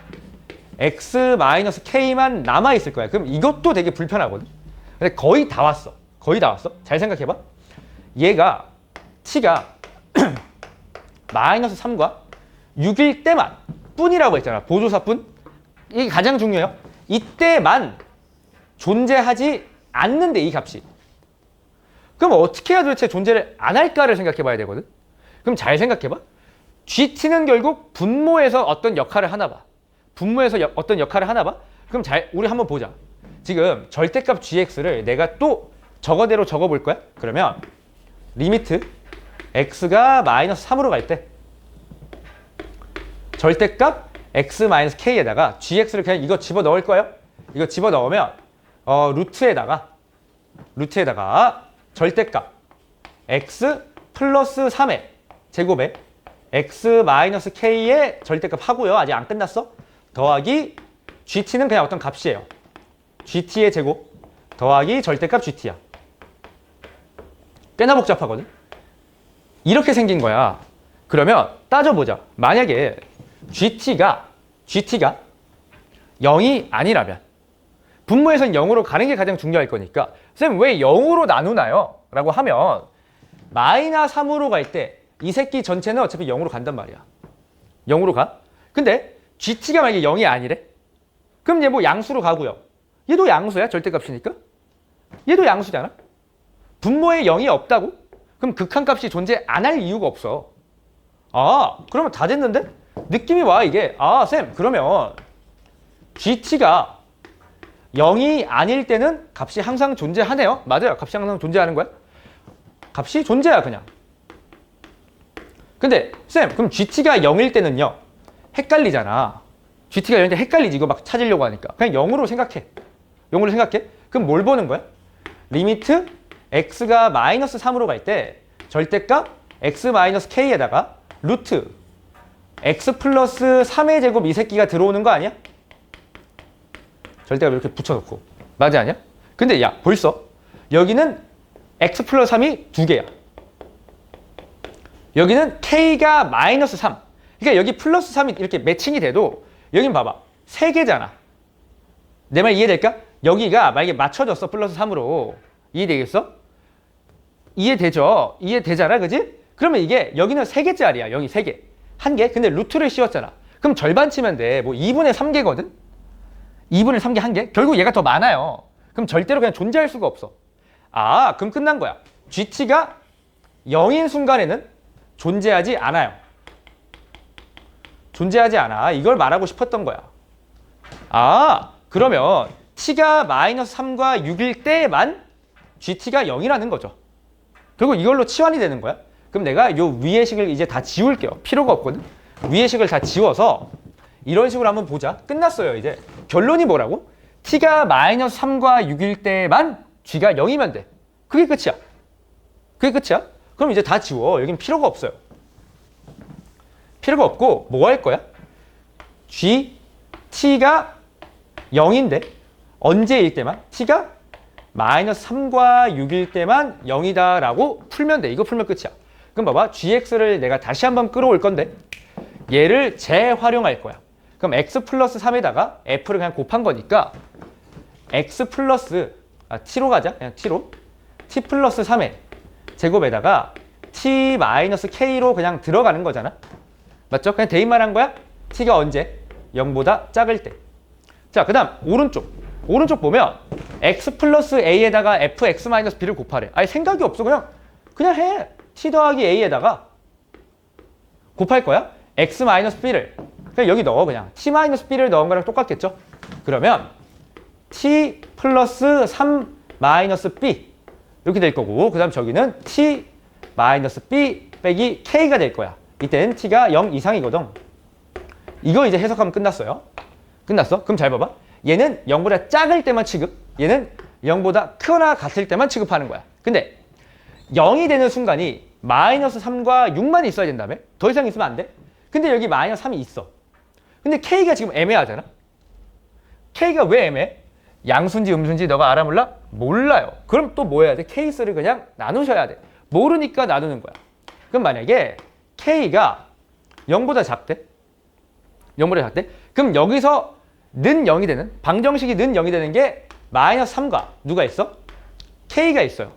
x 마이너스 k만 남아있을 거야. 그럼 이것도 되게 불편하거든. 근데 거의 다 왔어. 거의 다 왔어. 잘 생각해봐. 얘가 t가 마이너스 3과 6일 때만 뿐이라고 했잖아. 보조사뿐. 이게 가장 중요해요. 이때만 존재하지 않는데 이 값이. 그럼 어떻게 해야 도대체 존재를 안 할까를 생각해 봐야 되거든. 그럼 잘 생각해 봐. GT는 결국 분모에서 어떤 역할을 하나 봐. 분모에서 어떤 역할을 하나 봐. 그럼 우리 한번 보자. 지금 절대값 gx를 내가 또 저거대로 적어볼 거야. 그러면 리미트 x가 마이너스 3으로 갈 때 절대값 x 마이너스 k에다가 gx를 그냥 이거 집어넣을 거예요. 이거 집어넣으면 루트에다가 절대값 x 플러스 3의 제곱에 x 마이너스 k의 절대값 하고요. 아직 안 끝났어. 더하기 gt는 그냥 어떤 값이에요. gt의 제곱 더하기 절대값 gt야. 꽤나 복잡하거든. 이렇게 생긴 거야. 그러면 따져보자. 만약에 GT가 0이 아니라면 분모에선 0으로 가는 게 가장 중요할 거니까 쌤 왜 0으로 나누나요? 라고 하면 마이너스 3으로 갈 때 이 새끼 전체는 어차피 0으로 간단 말이야. 0으로 가. 근데 GT가 만약에 0이 아니래? 그럼 얘 뭐 양수로 가고요. 얘도 양수야. 절대값이니까. 얘도 양수잖아. 분모에 0이 없다고? 그럼 극한값이 존재 안 할 이유가 없어. 아, 그러면 다 됐는데? 느낌이 와, 이게. 아, 쌤, 그러면 GT가 0이 아닐 때는 값이 항상 존재하네요. 맞아요. 값이 항상 존재하는 거야. 값이 존재야, 그냥. 근데 쌤, 그럼 GT가 0일 때는요. 헷갈리잖아. GT가 0일 때 헷갈리지. 이거 막 찾으려고 하니까. 그냥 0으로 생각해. 0으로 생각해. 그럼 뭘 보는 거야? 리미트 x가 마이너스 3으로 갈 때 절대값 x 마이너스 k에다가 루트 x 플러스 3의 제곱 이 새끼가 들어오는 거 아니야? 절대값 이렇게 붙여놓고. 맞아, 아니야? 근데 야, 벌써 여기는 x 플러스 3이 2개야. 여기는 k가 마이너스 3. 그러니까 여기 플러스 3이 이렇게 매칭이 돼도 여긴 봐봐. 3개잖아. 내 말 이해될까? 여기가 만약에 맞춰졌어. 플러스 3으로. 이해되겠어? 이해되죠? 이해되잖아. 그지? 그러면 이게 여기는 3개짜리야. 여기 3개. 1개? 근데 루트를 씌웠잖아. 그럼 절반 치면 돼. 뭐 2분의 3개거든? 2분의 3개 1개? 결국 얘가 더 많아요. 그럼 절대로 그냥 존재할 수가 없어. 아, 그럼 끝난 거야. GT가 0인 순간에는 존재하지 않아요. 존재하지 않아. 이걸 말하고 싶었던 거야. 아, 그러면 t가 마이너스 3과 6일 때만 GT가 0이라는 거죠. 결국 이걸로 치환이 되는 거야. 그럼 내가 요 위의 식을 이제 다 지울게요. 필요가 없거든. 위의 식을 다 지워서 이런 식으로 한번 보자. 끝났어요. 이제 결론이 뭐라고? t가 마이너스 3과 6일 때만 g가 0이면 돼. 그게 끝이야. 그게 끝이야. 그럼 이제 다 지워. 여긴 필요가 없어요. 필요가 없고 뭐 할 거야? t가 0인데 언제일 때만? t가 마이너스 3과 6일 때만 0이다 라고 풀면 돼. 이거 풀면 끝이야. 그럼 봐봐. gx를 내가 다시 한번 끌어올 건데 얘를 재활용할 거야. 그럼 x 플러스 3에다가 f를 그냥 곱한 거니까 x 플러스 t로 가자. 그냥 t로. t 플러스 3의 제곱에다가 t 마이너스 k로 그냥 들어가는 거잖아. 맞죠? 그냥 대입만 한 거야. t가 언제? 0보다 작을 때. 자, 그 다음 오른쪽 보면 x 플러스 a에다가 fx 마이너스 b를 곱하래. 아니 생각이 없어. 그냥 해. t 더하기 a에다가 곱할 거야. x 마이너스 b를 그냥 여기 넣어. 그냥 t 마이너스 b를 넣은 거랑 똑같겠죠? 그러면 t 플러스 3 마이너스 b 이렇게 될 거고, 그 다음 저기는 t 마이너스 b 빼기 k가 될 거야. 이때는 t가 0 이상이거든. 이거 이제 해석하면 끝났어요. 끝났어? 그럼 잘 봐봐. 얘는 0보다 작을 때만 취급, 얘는 0보다 크거나 같을 때만 취급하는 거야. 근데 0이 되는 순간이 마이너스 3과 6만 있어야 된다며? 더 이상 있으면 안 돼? 근데 여기 마이너스 3이 있어. 근데 K가 지금 애매하잖아? K가 왜 애매해? 양수인지 음수인지 너가 알아 몰라? 몰라요. 그럼 또 뭐 해야 돼? 케이스를 그냥 나누셔야 돼. 모르니까 나누는 거야. 그럼 만약에 K가 0보다 작대? 0보다 작대? 그럼 여기서 는 0이 되는, 방정식이 는 0이 되는 게 마이너스 3과 누가 있어? K가 있어요.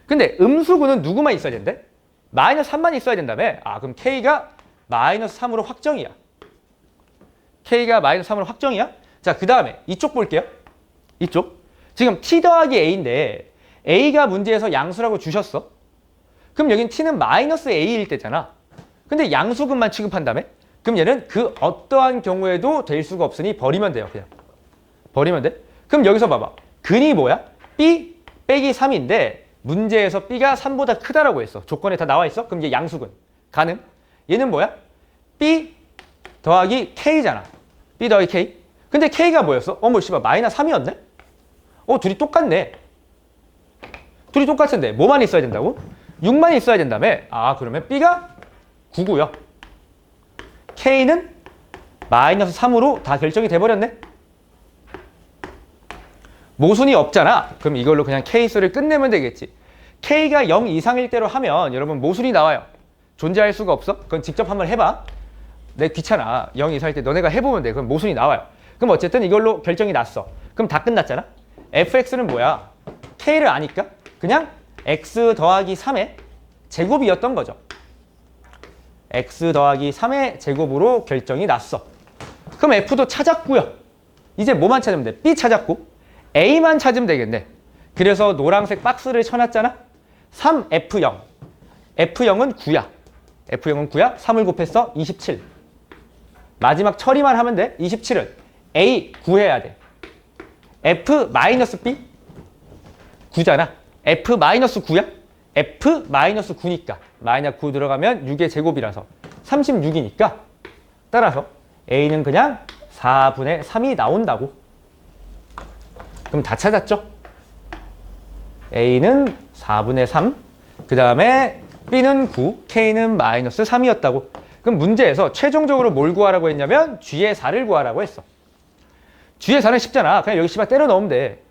근데 음수구는 누구만 있어야 된대? 마이너스 3만 있어야 된다며? 아, 그럼 K가 마이너스 3으로 확정이야. K가 마이너스 3으로 확정이야? 자, 그 다음에 이쪽 볼게요. 이쪽. 지금 T 더하기 A인데 A가 문제에서 양수라고 주셨어. 그럼 여긴 T는 마이너스 A일 때잖아. 근데 양수근만 취급한다며? 그럼 얘는 그 어떠한 경우에도 될 수가 없으니 버리면 돼요. 그냥. 버리면 돼. 그럼 여기서 봐봐. 근이 뭐야? B 빼기 3인데 문제에서 B가 3보다 크다라고 했어. 조건에 다 나와 있어? 그럼 이제 양수근. 가능. 얘는 뭐야? B 더하기 K잖아. B 더하기 K. 근데 K가 뭐였어? 어머 씨발 마이너스 3이었네? 둘이 똑같네. 둘이 똑같은데 뭐만 있어야 된다고? 6만 있어야 된다며? 아, 그러면 B가 9고요. K는 마이너스 3으로 다 결정이 돼버렸네. 모순이 없잖아. 그럼 이걸로 그냥 K수를 끝내면 되겠지. K가 0 이상일 대로 하면 여러분 모순이 나와요. 존재할 수가 없어? 그건 직접 한번 해봐. 내 귀찮아. 0 이상일 때 너네가 해보면 돼. 그럼 모순이 나와요. 그럼 어쨌든 이걸로 결정이 났어. 그럼 다 끝났잖아. fx는 뭐야? K를 아니까 그냥 x 더하기 3의 제곱이었던 거죠. x 더하기 3의 제곱으로 결정이 났어. 그럼 f도 찾았고요. 이제 뭐만 찾으면 돼? b 찾았고 a만 찾으면 되겠네. 그래서 노란색 박스를 쳐놨잖아. 3f0. f0은 9야. f0은 9야. 3을 곱했어. 27. 마지막 처리만 하면 돼. 27은 a 구해야 돼. f-b 9잖아. f-9야? f-9니까 마이너스 9 들어가면 6의 제곱이라서 36이니까 따라서 a는 그냥 4분의 3이 나온다고. 그럼 다 찾았죠? a는 4분의 3, 그 다음에 b는 9, k는 마이너스 3이었다고. 그럼 문제에서 최종적으로 뭘 구하라고 했냐면 g의 4를 구하라고 했어. g의 4는 쉽잖아. 그냥 여기 씨발 때려 넣으면 돼.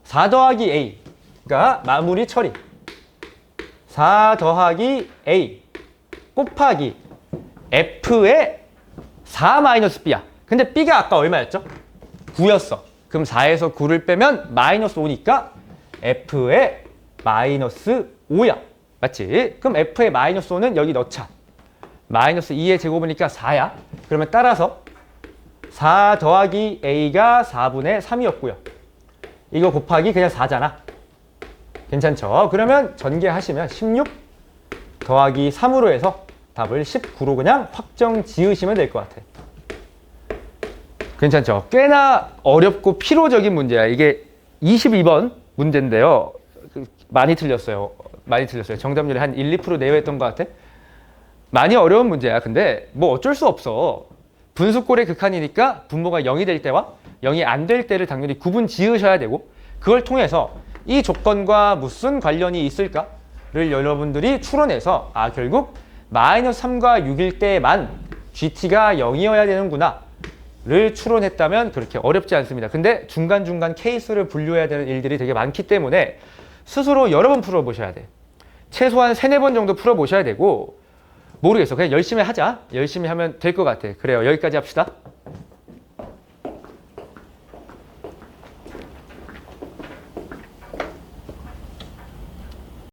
4 더하기 a가 마무리 처리. 4 더하기 a 곱하기 f의 4-b야. 근데 b가 아까 얼마였죠? 9였어. 그럼 4에서 9를 빼면 마이너스 5니까 f의 마이너스 5야. 맞지? 그럼 f의 마이너스 5는 여기 넣자. 마이너스 2의 제곱이니까 4야. 그러면 따라서 4 더하기 a가 4분의 3이었고요. 이거 곱하기 그냥 4잖아. 괜찮죠? 그러면 전개하시면 16 더하기 3으로 해서 답을 19로 그냥 확정 지으시면 될 것 같아. 괜찮죠? 꽤나 어렵고 필요적인 문제야. 이게 22번 문제인데요. 많이 틀렸어요. 많이 틀렸어요. 정답률이 한 1, 2% 내외였던 것 같아. 많이 어려운 문제야. 근데 뭐 어쩔 수 없어. 분수꼴의 극한이니까 분모가 0이 될 때와 0이 안 될 때를 당연히 구분 지으셔야 되고, 그걸 통해서 이 조건과 무슨 관련이 있을까를 여러분들이 추론해서 결국 마이너스 3과 6일 때만 GT가 0이어야 되는구나 를 추론했다면 그렇게 어렵지 않습니다. 근데 중간중간 케이스를 분류해야 되는 일들이 되게 많기 때문에 스스로 여러 번 풀어보셔야 돼. 최소한 3, 4번 정도 풀어보셔야 되고, 모르겠어. 그냥 열심히 하자. 열심히 하면 될 것 같아. 그래요. 여기까지 합시다.